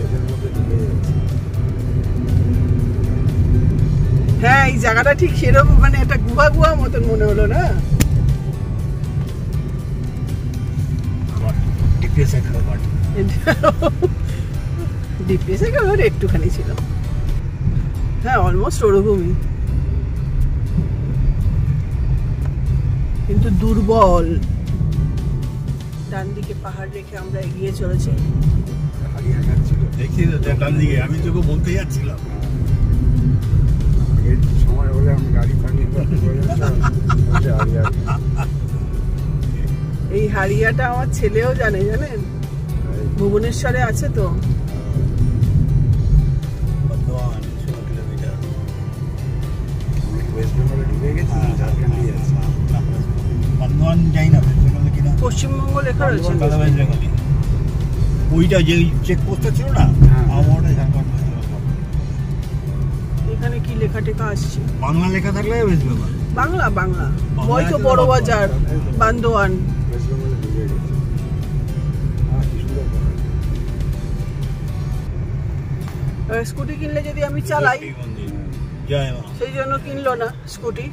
হ্যাঁ, এই জায়গাটা ঠিক সেরকম, মানে একটা গুহা গুহা মতন মনে হলো না? একটুখানি ছিল, হ্যাঁ, অলমোস্ট ওরকমই, কিন্তু দুর্বল। ডান দিকে পাহাড় রেখে আমরা এগিয়ে চলেছি। ডান দিকে আমি তোকে বলতে যাচ্ছিলাম, সময় হলে আমি গাড়ি থামিয়ে এই হারিয়াটা আমার ছেলেও জানে, জানেন, ভুবনেশ্বরে আছে তো। পশ্চিমবঙ্গ লেখা রয়েছে, ওইটা যে চেকপোস্টটা ছিল না, এখানে কি লেখা টেখা আসছে? বাংলা লেখা থাকলে ওয়েস্ট বেঙ্গল। বাংলা বাংলা ওই তো বড় বাজার, বান্দোয়ান। স্কুটি কিনলে যদি আমি চালাই, সেই জন্য কিনলো না স্কুটি।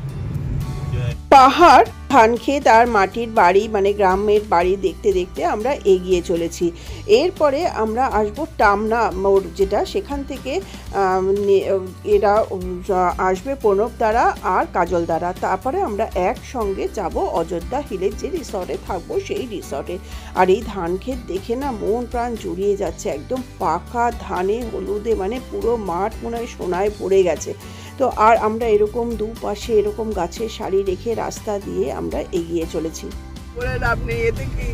পাহাড়, ধান ক্ষেত আর মাটির বাড়ি মানে গ্রামের বাড়ি দেখতে দেখতে আমরা এগিয়ে চলেছি। এরপরে আমরা আসবো টামনা মোড়, যেটা সেখান থেকে এরা আসবে প্রণবদারা আর কাজলদারা। তারপরে আমরা একসঙ্গে যাব অযোধ্যা হিলের যে রিসর্টে থাকবো সেই রিসর্টে। আর এই ধান ক্ষেত দেখে না মন প্রাণ জুড়িয়ে যাচ্ছে, একদম পাকা ধানে হলুদে মানে পুরো মাঠ মনে হয় সোনায় ভরে গেছে। তো আর আমরা এরকম দুপাশে এরকম গাছের সারি রেখে রাস্তা দিয়ে আমরা এগিয়ে চলেছি। বলে লাভ নেই, এতে কি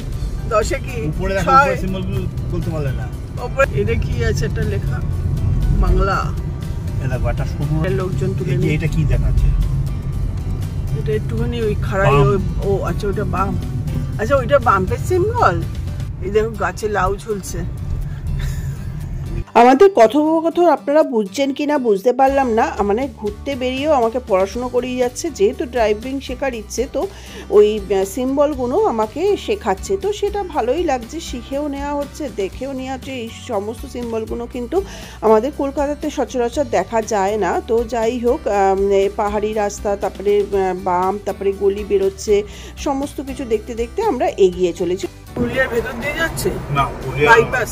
10-এ কি উপরে দেখো, উপরে সিম্বলগুলো বলতে পারলে না। উপরে এটা কি আছে, একটা লেখা বাংলা। এটা একটা শুরু লোকজন তুলে নিয়ে, এটা কি দেখাচ্ছে? এটা একটুখানি ওই খাড়াই, ও আচ্ছা ওটা বাম, আচ্ছা ওইটা বাম্পের সিম্বল। এই দেখো গাছে লাউ ঝুলছে। আমাদের কথোপকথন আপনারা বুঝছেন কিনা বুঝতে পারলাম না। মানে ঘুরতে বেরিয়েও আমাকে পড়াশুনো করিয়ে যাচ্ছে, যেহেতু ড্রাইভিং শেখার ইচ্ছে, তো ওই সিম্বলগুলো আমাকে শেখাচ্ছে। তো সেটা ভালোই লাগছে, শিখেও নেওয়া হচ্ছে, দেখেও নেওয়া হচ্ছে। এই সমস্ত সিম্বলগুলো কিন্তু আমাদের কলকাতাতে সচরাচর দেখা যায় না। তো যাই হোক, পাহাড়ি রাস্তা, তারপরে বাম, তারপরে গলি বেরোচ্ছে, সমস্ত কিছু দেখতে দেখতে আমরা এগিয়ে চলেছি। পুরুলিয়ার ভেতর দিয়ে যাচ্ছে না, বাইপাস,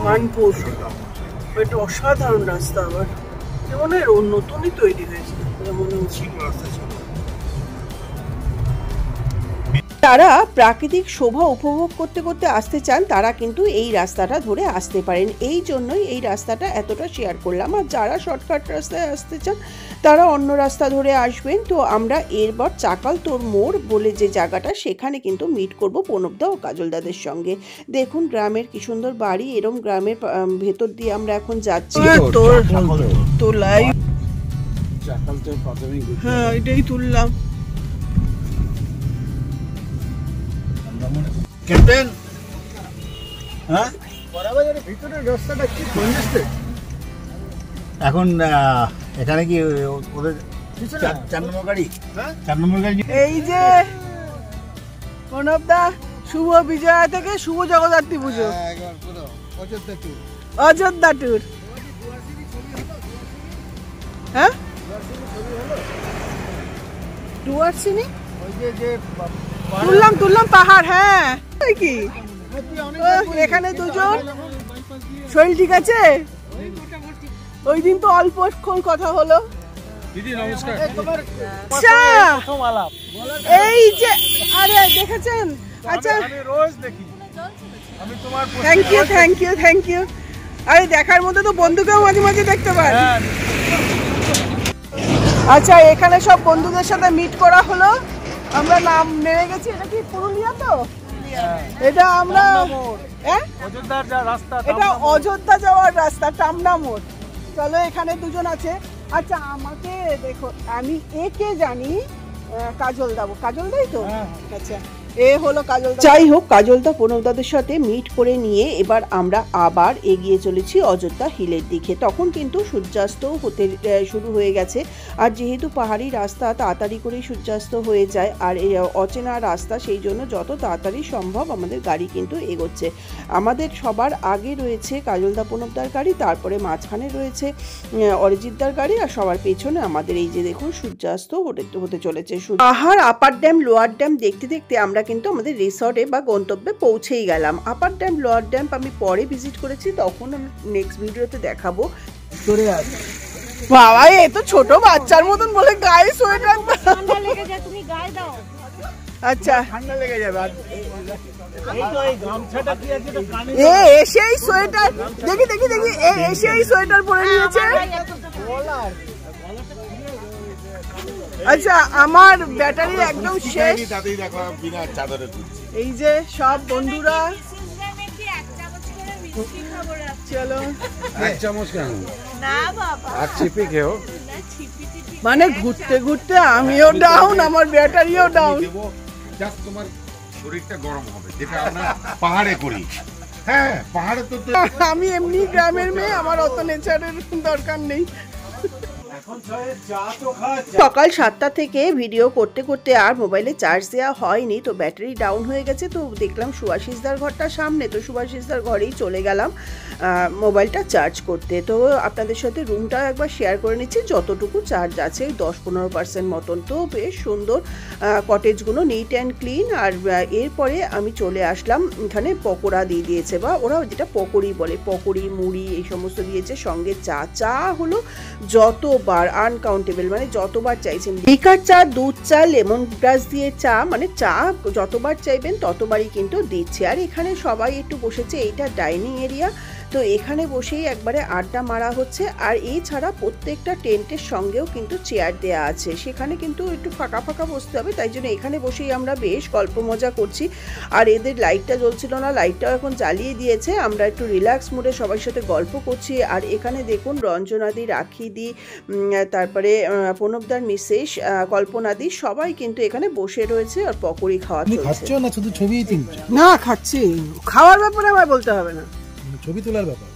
মানপুর। বাইপাস। এটা অসাধারণ রাস্তা, আবার মনে হয় নতুনই তৈরি হয়েছে মনে হচ্ছে। যারা প্রাকৃতিক শোভা উপভোগ করতে করতে আসতে চান তারা কিন্তু এই রাস্তাটা ধরে আসতে পারেন। এই জন্যই এই রাস্তাটা এতটা শেয়ার করলাম। আর যারা শর্টকাট রাস্তায় আসতে চান তারা অন্য রাস্তা ধরে আসবেন। তো আমরা এরপর চাকালতোর মোড় বলে যে জায়গাটা, সেখানে কিন্তু মিট করব প্রণবদা ও কাজলদাদের সঙ্গে। দেখুন গ্রামের কি সুন্দর বাড়ি, এরম গ্রামের ভেতর দিয়ে আমরা এখন যাচ্ছি। তো লাইভ, হ্যাঁ এটাই তুললাম। ক্যাপ্টেন, হ্যাঁ ভিতরের রাস্তাটা কি করেছে এখন? এখানে কি ওদের 4 নম্বর গাড়ি? 4 নম্বর গাড়ি। এই যে প্রণবদা, শুভ বিজয়া থেকে শুভ জগদ্ধাত্রী পুজো, অযোধ্যা ট্যুর। হ্যাঁ ডুয়ার্সিনি তুললাম পাহাড়। হ্যাঁ কি এখানে দুজন, শরীর ঠিক আছে? ওই দিন তো অল্পক্ষণ কথা হলো। আচ্ছা এই যে, আরে দেখেছেন? আচ্ছা থ্যাংক ইউ। আরে দেখার মধ্যে তো বন্ধুকেও মাঝে মাঝে দেখতে পাই। আচ্ছা এখানে সব বন্ধুদের সাথে মিট করা হলো, আমরা নাম নেমে গেছি। এটা কি পুরুলিয়া? তো এটা আমরা এটা অযোধ্যা যাওয়ার রাস্তা, টামনা মোড়। চলো এখানে দুজন আছে। আচ্ছা আমাকে দেখো, আমি একে জানি কাজলদা, কাজলদাই তো? আচ্ছা এ হলো কাজলদা। যাই হোক, কাজলদা প্রণবদাদের সাথে মিট করে নিয়ে এবার আমরা আবার এগিয়ে চলেছি অযোধ্যা হিলের দিকে। তখন কিন্তু সূর্যাস্ত হতে শুরু হয়ে গেছে। আর যেহেতু পাহাড়ি রাস্তা তাড়াতাড়ি করেই সূর্যাস্ত হয়ে যায়, আর এই অচেনা রাস্তা, সেই জন্য যত তাড়াতাড়ি সম্ভব আমাদের গাড়ি কিন্তু এগোচ্ছে। আমাদের সবার আগে রয়েছে কাজলদা প্রণবদার গাড়ি, তারপরে মাঝখানে রয়েছে অরিজিৎদার গাড়ি, আর সবার পেছনে আমাদের এই যে দেখুন সূর্যাস্ত হতে চলেছে। পাহাড়, আপার ড্যাম, লোয়ার ড্যাম দেখতে দেখতে আমরা কিন্তু আমাদের রিসর্টে বা গন্তব্যে পৌঁছেই গেলাম। আপার ড্যাম, লোয়ার ড্যাম আমি পরে ভিজিট করেছি, তখন আমি নেক্সট ভিডিওতে দেখাবো। বাবা এ তো ছোট বাচ্চার মতন বলে গায়ে সোয়েটার। ঠান্ডা লেগে যায়, তুমি গায়ে দাও। আচ্ছা ঠান্ডা লেগে যাবে। এ এসেই সোয়েটার, দেখি এ এসেই সোয়েটার পরে নিয়েছে। আচ্ছা আমার ব্যাটারি একদম শেষ। এই যে সব বন্ধুরা, চলো এক চামচ কেন? না বাবা, আর চিপি খেও। মানে ঘুরতে ঘুরতে আমিও ডাউন, আমার ব্যাটারিও ডাউন। জাস্ট তোমার শরীরটা গরম হবে, যেটা আমরা পাহাড়ে করি। হ্যাঁ পাহাড়ে তো আমি এমনি গ্রামের মেয়ে, আমার অত নেচারের দরকার নেই। সকাল 7টা থেকে ভিডিও করতে করতে আর মোবাইলে চার্জ দেওয়া হয়নি, তো ব্যাটারি ডাউন হয়ে গেছে। তো দেখলাম সুভাষিসদার ঘরটা সামনে, তো সুভাষিসদার ঘরেই চলে গেলাম মোবাইলটা চার্জ করতে। তো আপনাদের সাথে রুমটা একবার শেয়ার করে নিচ্ছি, যতটুকু চার্জ আছে 10-15% মতন। তো বেশ সুন্দর কটেজগুলো, নিট অ্যান্ড ক্লিন। আর এরপরে আমি চলে আসলাম, এখানে পকোড়া দিয়ে দিয়েছে, বা ওরা যেটা পকোড়ি বলে, পকোড়ি মুড়ি এই সমস্ত দিয়েছে, সঙ্গে চা হলো যতবার আনকাউন্টেবল, মানে যতবার চাইছেন। লিকার চা, দুধ চা, লেমন গ্রাস দিয়ে চা, মানে চা যতবার চাইবেন ততবারই কিন্তু দিচ্ছে। আর এখানে সবাই একটু বসেছে, এইটা ডাইনিং এরিয়া, তো এখানে বসেই একবারে আড্ডা মারা হচ্ছে। আর এছাড়া প্রত্যেকটা টেন্টের সঙ্গেও কিন্তু চেয়ার দেওয়া আছে, সেখানে কিন্তু একটু ফাঁকা ফাঁকা বসতে হবে, তাই জন্য এখানে বসেই আমরা বেশ গল্প মজা করছি। আর এদের লাইটটা জ্বলছিল না, লাইটটাও এখন জ্বালিয়ে দিয়েছে, আমরা একটু রিল্যাক্স মুডে সবার সাথে গল্প করছি। আর এখানে দেখুন রঞ্জনাদি, রাখিদি, তারপরে প্রণবদার মিসেস, কল্পনাদি, সবাই কিন্তু এখানে বসে রয়েছে আর পকোড়ি খাওয়া চলছে। না শুধু ছবি তুলছো? না, খাচ্ছি, খাওয়ার ব্যাপারে আমার বলতে হবে না, ছবি তোলার ব্যাপার।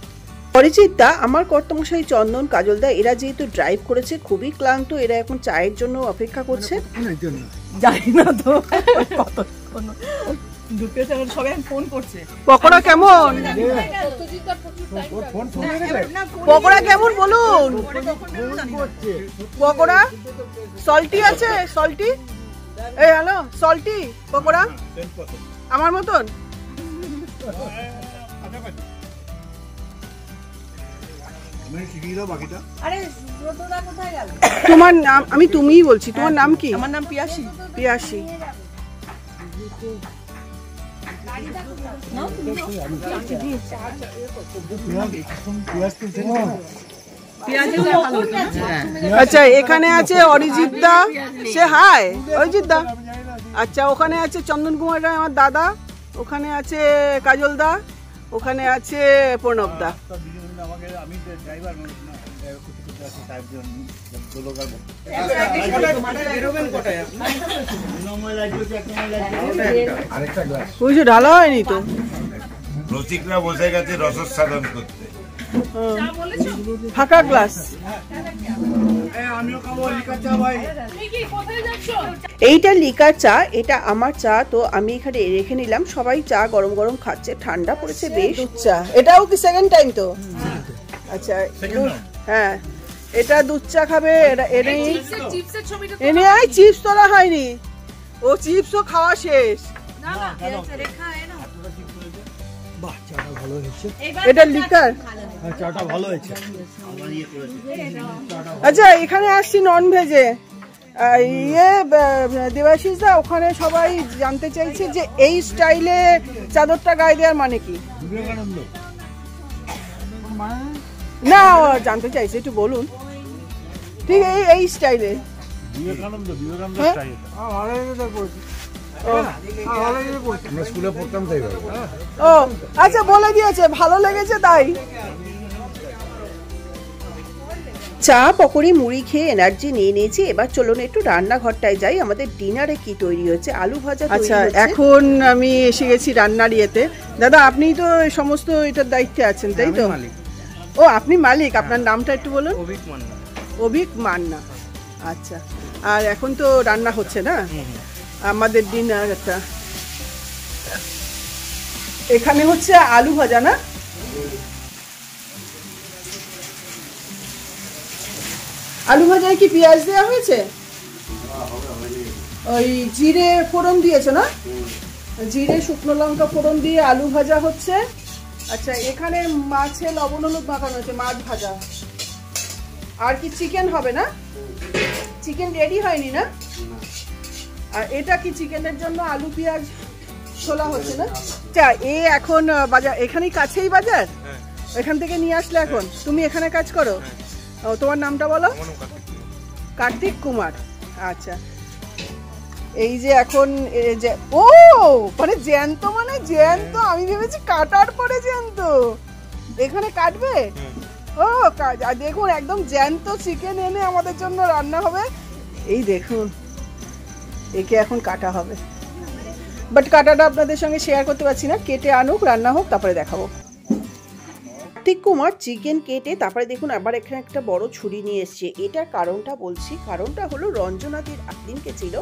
অরিজিৎ দা, আমার কর্তামশাই চন্দন, কাজল দা, এরা যেহেতু ড্রাইভ করেছে খুবই ক্লান্ত, এরা এখন চায়ের জন্য অপেক্ষা করছে। জানি না তো কতক্ষণ ঢুকেছে, সবাই ফোন করছে। পকোড়া কেমন? পকোড়া কেমন বলুন? পকোড়া সল্টি আছে? সল্টি, এই হ্যালো, সল্টি পকোড়া আমার মতন। তোমার নাম? আমি তুমিই বলছি, তোমার নাম কি? আমার নাম পিয়াসী। পিয়াসী, আচ্ছা। এখানে আছে অরিজিৎ দা, সে হাই অরিজিৎ দা। আচ্ছা, ওখানে আছে চন্দন কুমার রায় আমার দাদা, ওখানে আছে কাজল দা, ওখানে আছে প্রণব দা। বুঝছো, ঢালা হয়নি তো। রসিকরা বসে গেছে রসসাধন করতে, ফাঁকা গ্লাস। এইটা লিকার চা, এটা আমার চা, তো আমি এখানে রেখে নিলাম। সবাই চা গরম গরম খাচ্ছে, ঠান্ডা পড়েছে বেশ। চা, এটাও কি সেকেন্ড টাইম তো? আচ্ছা, হ্যাঁ, এটা দুধ চা খাবে। এনে চিপস তোলা হয়নি, ও চিপসও খাওয়া শেষ। এটা লিকার, চাটা ভালো হয়েছে। আচ্ছা, এখানে আসছি নন ভেজে। দেবাশিস দা, ওখানে সবাই জানতে চাইছে যে এই স্টাইলে চাদরটা গায়ে দেওয়ার মানে কি? না, জানতে চাইছে, একটু বলুন। ঠিক, এই স্টাইলে বিবেকানন্দ স্টাইল। স্কুলে পড়তাম তাই। ও আচ্ছা, বলে দিয়েছে, ভালো লেগেছে তাই। চা, পকোড়ি, মুড়ি খেয়ে এনার্জি নিয়ে নিয়েছি। এবার চলুন একটু রান্নাঘরটায় যাই, আমাদের ডিনারে কি তৈরি হচ্ছে। আলু ভাজা। আচ্ছা, এখন আমি এসে গেছি রান্নার ইয়েতে। দাদা, আপনি তো সমস্ত এটার দায়িত্বে আছেন, তাই তো? ও, আপনি মালিক। আপনার নামটা একটু বলুন। অভিক মান্না। অভিক মান্না, আচ্ছা। আর এখন তো রান্না হচ্ছে না আমাদের ডিনারটা। এখানে হচ্ছে আলু ভাজা, না? আলু ভাজায় কি পেঁয়াজ দেওয়া হয়েছে? ওই জিরে ফোড়ন দিয়েছো না? জিরে, শুকনো লঙ্কা ফোড়ন দিয়ে আলু ভাজা হচ্ছে। আচ্ছা, এখানে মাছে লবণ হলুদ মাখানো হচ্ছে, মাছ ভাজা। আর কি চিকেন হবে না? চিকেন রেডি হয়নি না? আর এটা কি চিকেনের জন্য আলু পেঁয়াজ ছোলা হচ্ছে না? আচ্ছা, এখন বাজার এখানেই কাছেই বাজার, এখান থেকে নিয়ে আসলে। এখন তুমি এখানে কাজ করো? ও, তোমার নামটা বলো। কার্তিক কুমার। আচ্ছা, এই যে এখন ও মানে জ্যান্ত, মানে জ্যান্ত। আমি ভেবেছি কাটার পরে জ্যান্ত, এখানে কাটবে। ও, দেখুন একদম জ্যান্ত চিকেন এনে আমাদের জন্য রান্না হবে। এই দেখুন, একে এখন কাটা হবে, বাট কাটাটা আপনাদের সঙ্গে শেয়ার করতে পারছি না। কেটে আনুক, রান্না হোক, তারপরে দেখাবো। কার্তিক কুমার চিকেন কেটে তারপরে দেখুন আবার এখানে একটা বড় ছুরি নিয়ে এসছে। এটার কারণটা বলছি, কারণটা হলো রঞ্জনাদির দিনকে ছিল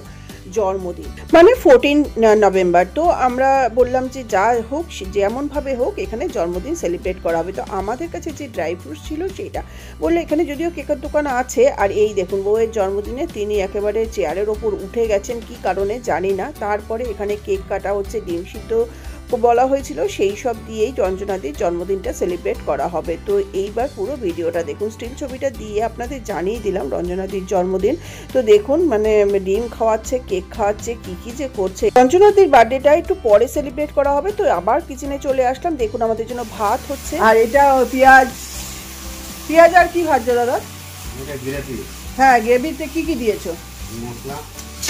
জন্মদিন, মানে 14 নভেম্বর। তো আমরা বললাম যে যা হোক যেমনভাবে হোক এখানে জন্মদিন সেলিব্রেট করা হবে। তো আমাদের কাছে যে ড্রাই ফ্রুটস ছিল সেটা বললে এখানে যদিও কেকের দোকান আছে। আর এই দেখুন বউয়ের জন্মদিনে তিনি একেবারে চেয়ারের ওপর উঠে গেছেন, কি কারণে জানি না। তারপরে এখানে কেক কাটা হচ্ছে, ডিম সিদ্ধ বলা হয়েছিল, সেই সব দিয়েই রঞ্জনাদির জন্মদিনটা সেলিব্রেট করা হবে। তো এইবার পুরো ভিডিওটা দেখুন, স্টিল ছবিটা দিয়ে আপনাদের জানিয়ে দিলাম রঞ্জনাদির জন্মদিন। তো দেখুন মানে ডিম খাওয়াচ্ছে, কেক খাওয়াচ্ছে, কি যে করছে। রঞ্জনাদির বার্থডেটা একটু পরে সেলিব্রেট করা হবে। তো আবার কিচেনে চলে আসলাম, দেখুন আমাদের জন্য ভাত হচ্ছে। আর এটা পেঁয়াজ আর কি ভাজছো দাদা? হ্যাঁ, গ্রেভিতে কি দিয়েছো?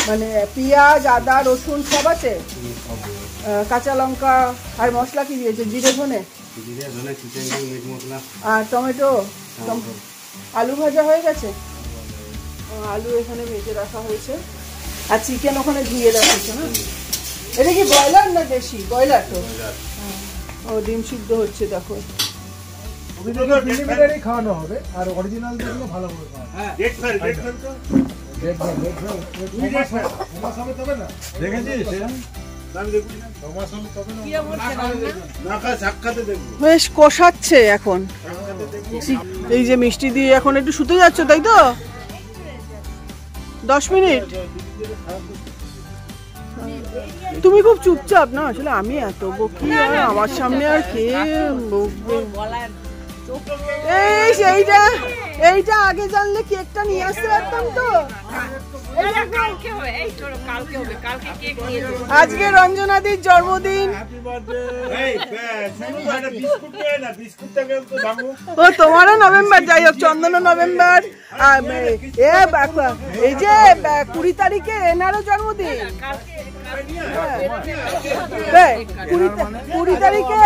মানে পেঁয়াজ, আদা, রসুন সব আছে, কাঁচা লঙ্কা আর মশলা কি দিয়েছে? জিরে ধনে আর টমেটো। আলু ভাজা হয়ে গেছে, আলু এখানে ভেজে রাখা হয়েছে, আর চিকেন ওখানে ধুয়ে রাখছে না। এটা কি ব্রয়লার না দেশি? ব্রয়লার তো। ও ডিম সিদ্ধ হচ্ছে দেখো। খাওয়ানো হবে আর অরিজিনাল দেখলে ভালো করে বেশ কষাচ্ছে এখন। এই যে মিষ্টি দিয়ে এখন একটু শুতে যাচ্ছ তাই তো? 10 মিনিট। তুমি খুব চুপচাপ না, আসলে আমি এত বকি আমার সামনে আর কে বকবে? এইটা আগে জানলে কেকটা নিয়ে আসতে পারতাম তো। আজকে রঞ্জনাদির জন্মদিন। ও তোমারও নভেম্বর, যাই হোক চন্দনও নভেম্বর। এই যে 20 তারিখে এনারও জন্মদিন, 20 তারিখে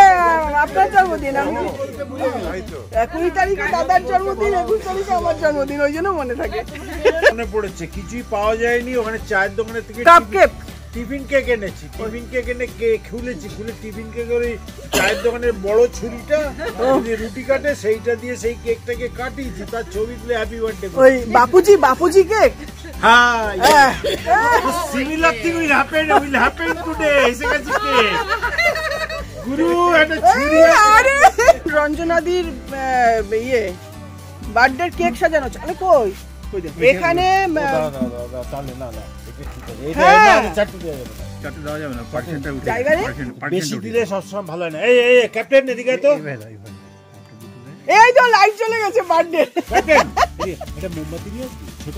আপনার জন্মদিন, 20 তারিখে দাদার জন্মদিন, 21 তারিখে আমার জন্মদিন, ওই জন্য মনে থাকে। মনে পড়েছে কিছুই পাওয়া যায়নি ওখানে, চায়ের দোকানের থেকে টিফিন কেক এনেছি, টিফিন কেক এনে খুলে টিফিন কেকের ওই চায়ের দোকানের বড় ছুরিটা রুটি কাটে সেইটা দিয়ে সেই কেকটাকে কাটিয়েছি, তার ছবি তুলে হ্যাপি বার্থডে। ওই বাপুজি কেক। হ্যাঁ, similar thing will happen today. এসে গেছে কেক গুরু, একটা ছুরি। আরে রঞ্জনাদির বার্থডে কেক সাজানো চলে কই? এখানে বেশি দিলে সবসময় ভালো হয় না। এই ক্যাপ্টেন এদিকে তো, এই তো লাইট চলে গেছে বার্থডে। ক্যাপ্টেন এটা মোমবাতি নিয়ে ছোট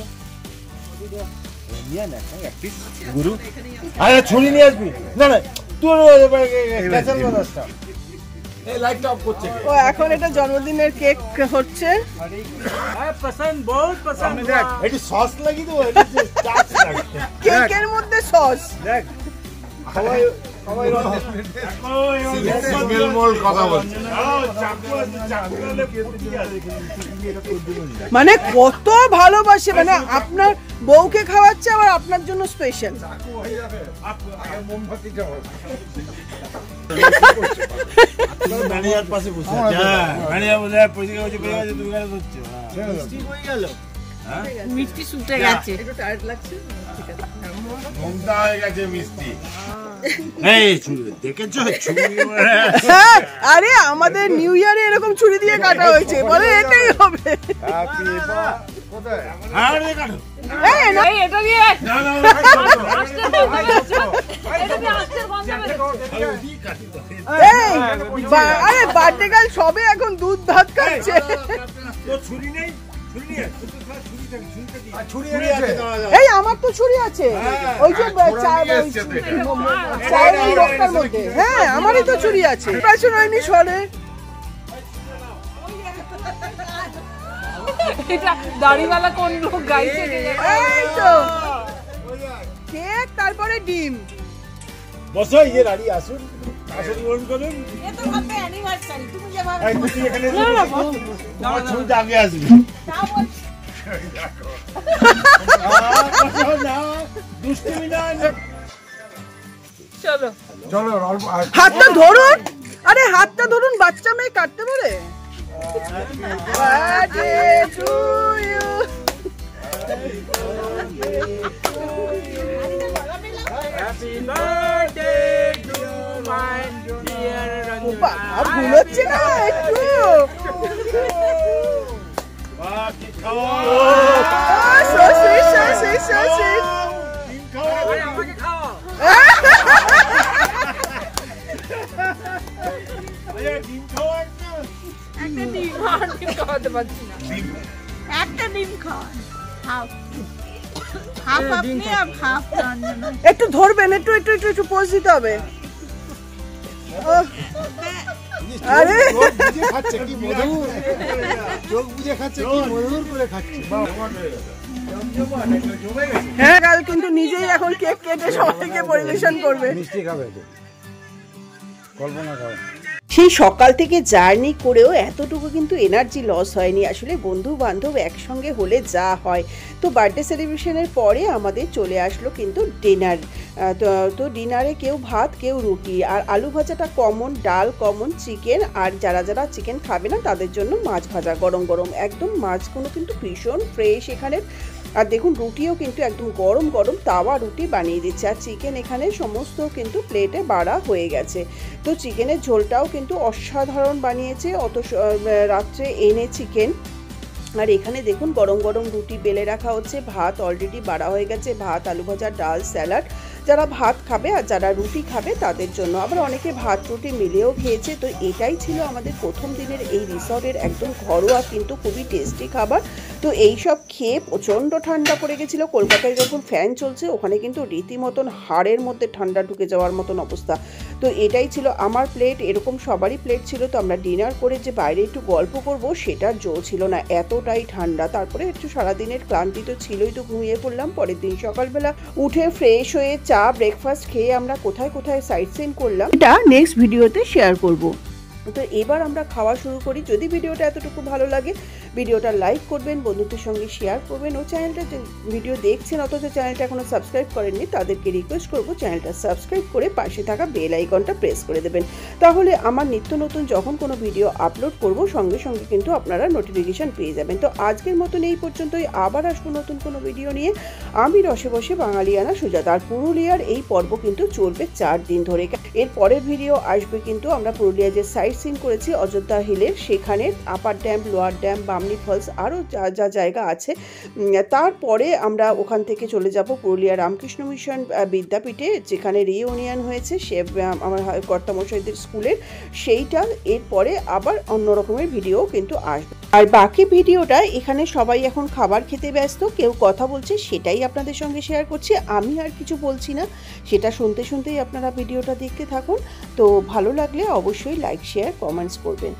নিয়ে না এক পিস গুরু। আরে ছুরি নিয়ে আসবি না তোর ক্যাসেল বাজাসটা। এই লাইটটা অফ করছে। ও এখন এটা জন্মদিনের কেক হচ্ছে। পছন্দ, বহুত পছন্দ। একটু সস লাগিয়ে দেবো, এটা চাট লাগে কেকের মধ্যে সস। দেখ সবাই মানে কত ভালোবাসে, মানে আপনার বউকে খাওয়াচ্ছে আবার আপনার জন্য স্পেশাল। ম্যানেজার পাশে বসে ম্যানেজার বলে পয়সা গেছে তুমি কেন ধরছো? হয়ে গেল, মিষ্টি শুটে গেছে, একটু টায়ার্ড লাগছে, ঠিক আছে ঘুমটা হয়ে গেছে মিষ্টি। আরে আমাদের নিউ ইয়ারে এরকম ছুরি দিয়ে কাটা হয়েছে, বলে এটাই হবে। আরে বার্থডে গার্ল সবে এখন দুধ ভাত খাচ্ছে। এই আমার তো ছুরি আছে, ওই যে চায়ের লোকটার মধ্যে। হ্যাঁ আমারই তো ছুরি আছে। প্রেশন হয়নি সরে। এটা দাড়িওয়ালা কোন লোক গাইছে? এই তো কেক, তারপরে ডিম। বসো, ইয়ে রাড়ি আসুন, আসুন গ্রহণ করুন। এ তো হবে অ্যানিভার্সারি, তুমি যে ভাবে তুই এখানে আমার ছবিটা আগে আসবি। চলো হাতটা ধরুন। আরে হাতটা ধরুন, বাচ্চা মেয়ে কাটতে পারে। birthday to you. Happy birthday to my dear Ranjana. আর ভুলোচ্ছে না একটু। So sweet, so sweet, so sweet. আমাকে খাওয়া। একটা ডিম খাওয়াতে পারছি না। একটা ডিম খাওয়ান, হাফ হাফ আপনি আর হাফ রঞ্জনা। একটু ধরবেন, একটু একটু একটু একটু পোজ দিতে হবে। আরে চোখ বুঝে খাচ্ছে, কি মধুর করে খাচ্ছে। হ্যাঁ, কাল কিন্তু নিজেই এখন কেক কেটে সবাইকে পরিবেশন করবে। মিষ্টি খাবে তো, কল্পনা খাবে। সেই সকাল থেকে জার্নি করেও এতটুকু কিন্তু এনার্জি লস হয়নি। আসলে বন্ধু বান্ধব একসঙ্গে হলে যা হয়। তো বার্থডে সেলিব্রেশনের পরে আমাদের চলে আসলো কিন্তু ডিনার। তো ডিনারে কেউ ভাত, কেউ রুটি, আর আলু ভাজাটা কমন, ডাল কমন, চিকেন, আর যারা যারা চিকেন খাবে না তাদের জন্য মাছ ভাজা গরম গরম। একদম মাছগুলো কিন্তু ভীষণ ফ্রেশ এখানে। আর দেখুন রুটিও কিন্তু একদম গরম গরম তাওয়া রুটি বানিয়ে দিচ্ছে। আর চিকেন এখানে সমস্ত কিন্তু প্লেটে বাড়া হয়ে গেছে। তো চিকেনের ঝোলটাও কিন্তু অসাধারণ বানিয়েছে। রাত্রে এনে চিকেন, আর এখানে দেখুন গরম গরম রুটি বেলে রাখা হচ্ছে। ভাত অলরেডি বাড়া হয়ে গেছে, ভাত, আলু ভাজা, ডাল, স্যালাড। যারা ভাত খাবে আর যারা রুটি খাবে তাদের জন্য, আবার অনেকে ভাত রুটি মিলেও খেয়েছে। তো এটাই ছিল আমাদের প্রথম দিনের এই রিসর্টের একদম ঘরোয়া কিন্তু খুবই টেস্টি খাবার। তো এই সব খেয়ে প্রচণ্ড ঠান্ডা পড়ে গেছিলো। কলকাতায় যখন ফ্যান চলছে ওখানে কিন্তু রীতিমতন হাড়ের মধ্যে ঠান্ডা ঢুকে যাওয়ার মতন অবস্থা। তো এটাই ছিল আমার প্লেট, এরকম সবারই প্লেট ছিল। তো আমরা ডিনার করে যে বাইরে একটু গল্প করব সেটার জো ছিল না, এতটাই ঠান্ডা। তারপরে একটু সারাদিনের ক্লান্তি তো ছিলই, তো ঘুমিয়ে পড়লাম। পরের দিন সকালবেলা উঠে ফ্রেশ হয়ে চা ব্রেকফাস্ট খেয়ে আমরা কোথায় কোথায় সাইট সিন করলাম এটা নেক্সট ভিডিওতে শেয়ার করব। তো এবার আমরা খাওয়া শুরু করি। যদি ভিডিওটা এতটুকু ভালো লাগে ভিডিওটা লাইক করবেন, বন্ধুদের সঙ্গে শেয়ার করবেন, ও চ্যানেলটা ভিডিও দেখছেন অথচ চ্যানেলটা এখনো সাবস্ক্রাইব করেননি তাদেরকে রিকোয়েস্ট করব চ্যানেলটা সাবস্ক্রাইব করে পাশে থাকা বেল আইকনটা প্রেস করে দেবেন। তাহলে আমার নিত্য নতুন যখন কোনো ভিডিও আপলোড করব সঙ্গে সঙ্গে কিন্তু আপনারা নোটিফিকেশান পেয়ে যাবেন। তো আজকের মতন এই পর্যন্তই, আবার আসবো নতুন কোনো ভিডিও নিয়ে। আমি রসে বসে বাঙালিয়ানা সুজাতা। আর পুরুলিয়ার এই পর্ব কিন্তু চলবে 4 দিন ধরে। এর পরের ভিডিও আসবে কিন্তু আমরা পুরুলিয়া যে সাইট সিন করেছি অযোধ্যা হিলের, সেখানে upper dam, lower dam, Bamni falls, আরও যা যা জায়গা আছে। তারপরে আমরা ওখান থেকে চলে যাব পুরুলিয়া রামকৃষ্ণ মিশন বিদ্যাপীঠে, যেখানে রিইউনিয়ন হয়েছে সে আমার কর্তামশাইদের স্কুলের, সেইটা। এরপরে আবার অন্য রকমের ভিডিও কিন্তু আসবে। আর বাকি ভিডিওটা এখানে সবাই এখন খাবার খেতে ব্যস্ত, কেউ কথা বলছে, সেটাই আপনাদের সঙ্গে শেয়ার করছি। আমি আর কিছু বলছি না, সেটা শুনতে শুনতেই আপনারা ভিডিওটা দেখতে থাকুন। তো ভালো লাগলে অবশ্যই লাইক, শেয়ার, কমেন্টস করবেন।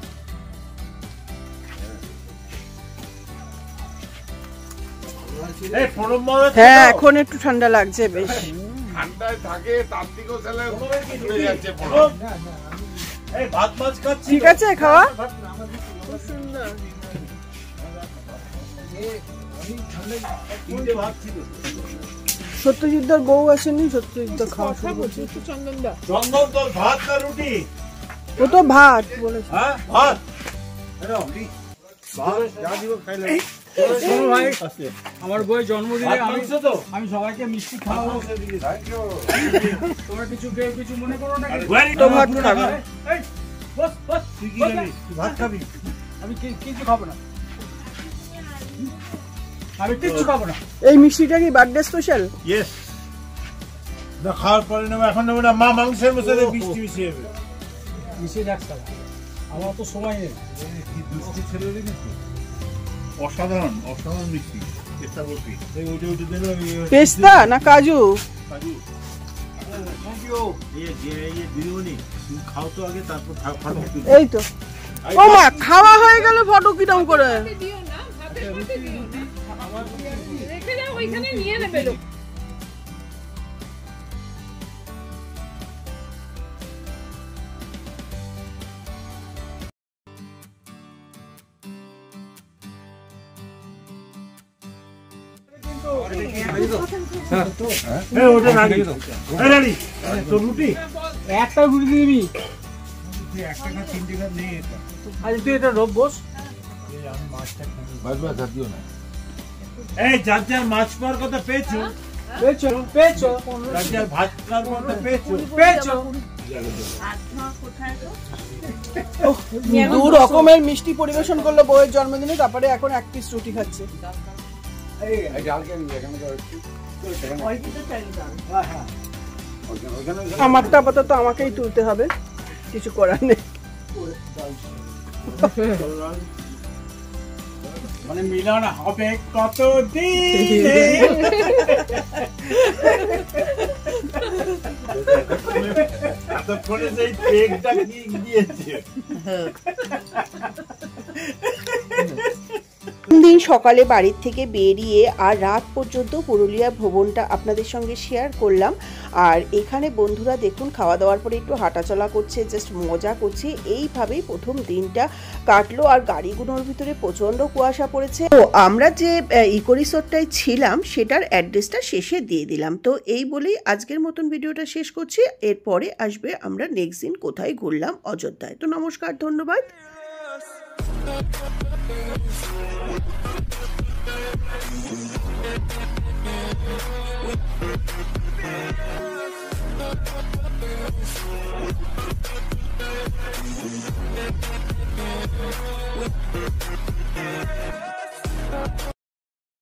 হ্যাঁ, এখন একটু ঠান্ডা লাগছে বেশ। ঠান্ডায় থাকে তার থেকেও তাহলে ঘুরে যাচ্ছে ভাত মাছ খাচ্ছি। ঠিক আছে খাওয়া। সত্যজিৎদার বউ আসেনি, সত্যজিৎদার খাওয়া শুরু করছে। চন্দন তোর ভাত না রুটি? ও তো ভাত বলেছে। হ্যাঁ ভাত। যা দিব খাইলে। আমার বই জন্মদিনে আমি সবাইকে মিষ্টি খাওয়াবো। তোমরা কিছু কেউ কিছু মনে করো না। তো ভাত খাবে। ভাত খাবি? আমি কিছু খাবো না, আমি কিচ্ছু খাবো না। এই মিষ্টিটা কি বার্থডে স্পেশাল? ইয়েস। না খাওয়ার পরে নেবো, এখন নেবো না। মা মাংসের মশলা বৃষ্টি মিশিয়ে দেবে। মিশিয়ে যাক আমার তো সময় নেই। অসাধারণ অসাধারণ মিষ্টি, চেষ্টা করবি। পেস্তা না কাজু? খাও তো আগে, তারপর এই তো। ও মা, খাওয়া হয়ে গেল ফটো কিরম করে? দিও না, ভাতের সাথে দিও না, রেখে যাও, ওইখানে নিয়ে নেবে লোক। ওটা রাখি তো রুটি একটা রুটি দিবি। একটা খা তিনটে খা নেই এটা আজ তুই এটা রোব বস। আমি মাছটা খাবো। বাস বাস আর দিও না। এই যার যার মাছ পাওয়ার কথা পেয়েছো, পেয়েছো পেয়েছো যার যার ভাত খাওয়ার কথা পেয়েছো, পেয়েছো। দু রকমের মিষ্টি পরিবেশন করলো বউয়ের জন্মদিনে, তারপরে এখন এক পিস রুটি খাচ্ছে। আমারটা আপাতত আমাকেই তুলতে হবে, কিছু করার নেই। মানে মিলন হবে কত দিনে। এতক্ষণে সেই কেকটা কি দিয়েছে। দিন সকালে বাড়ির থেকে বেরিয়ে আর রাত পর্যন্ত পুরুলিয়া ভ্রমণটা আপনাদের সঙ্গে শেয়ার করলাম। আর এখানে বন্ধুরা দেখুন খাওয়া দাওয়ার পরে একটু হাঁটাচলা করছে, জাস্ট মজা করছে। এইভাবেই প্রথম দিনটা কাটলো। আর গাড়িগুলোর ভিতরে প্রচণ্ড কুয়াশা পড়েছে। তো আমরা যে ইকো রিসোর্টটায় ছিলাম সেটার অ্যাড্রেসটা শেষে দিয়ে দিলাম। তো এই বলেই আজকের মতন ভিডিওটা শেষ করছি। এরপরে আসবে আমরা নেক্সট দিন কোথায় ঘুরলাম অযোধ্যায়। তো নমস্কার, ধন্যবাদ। We'll be right back.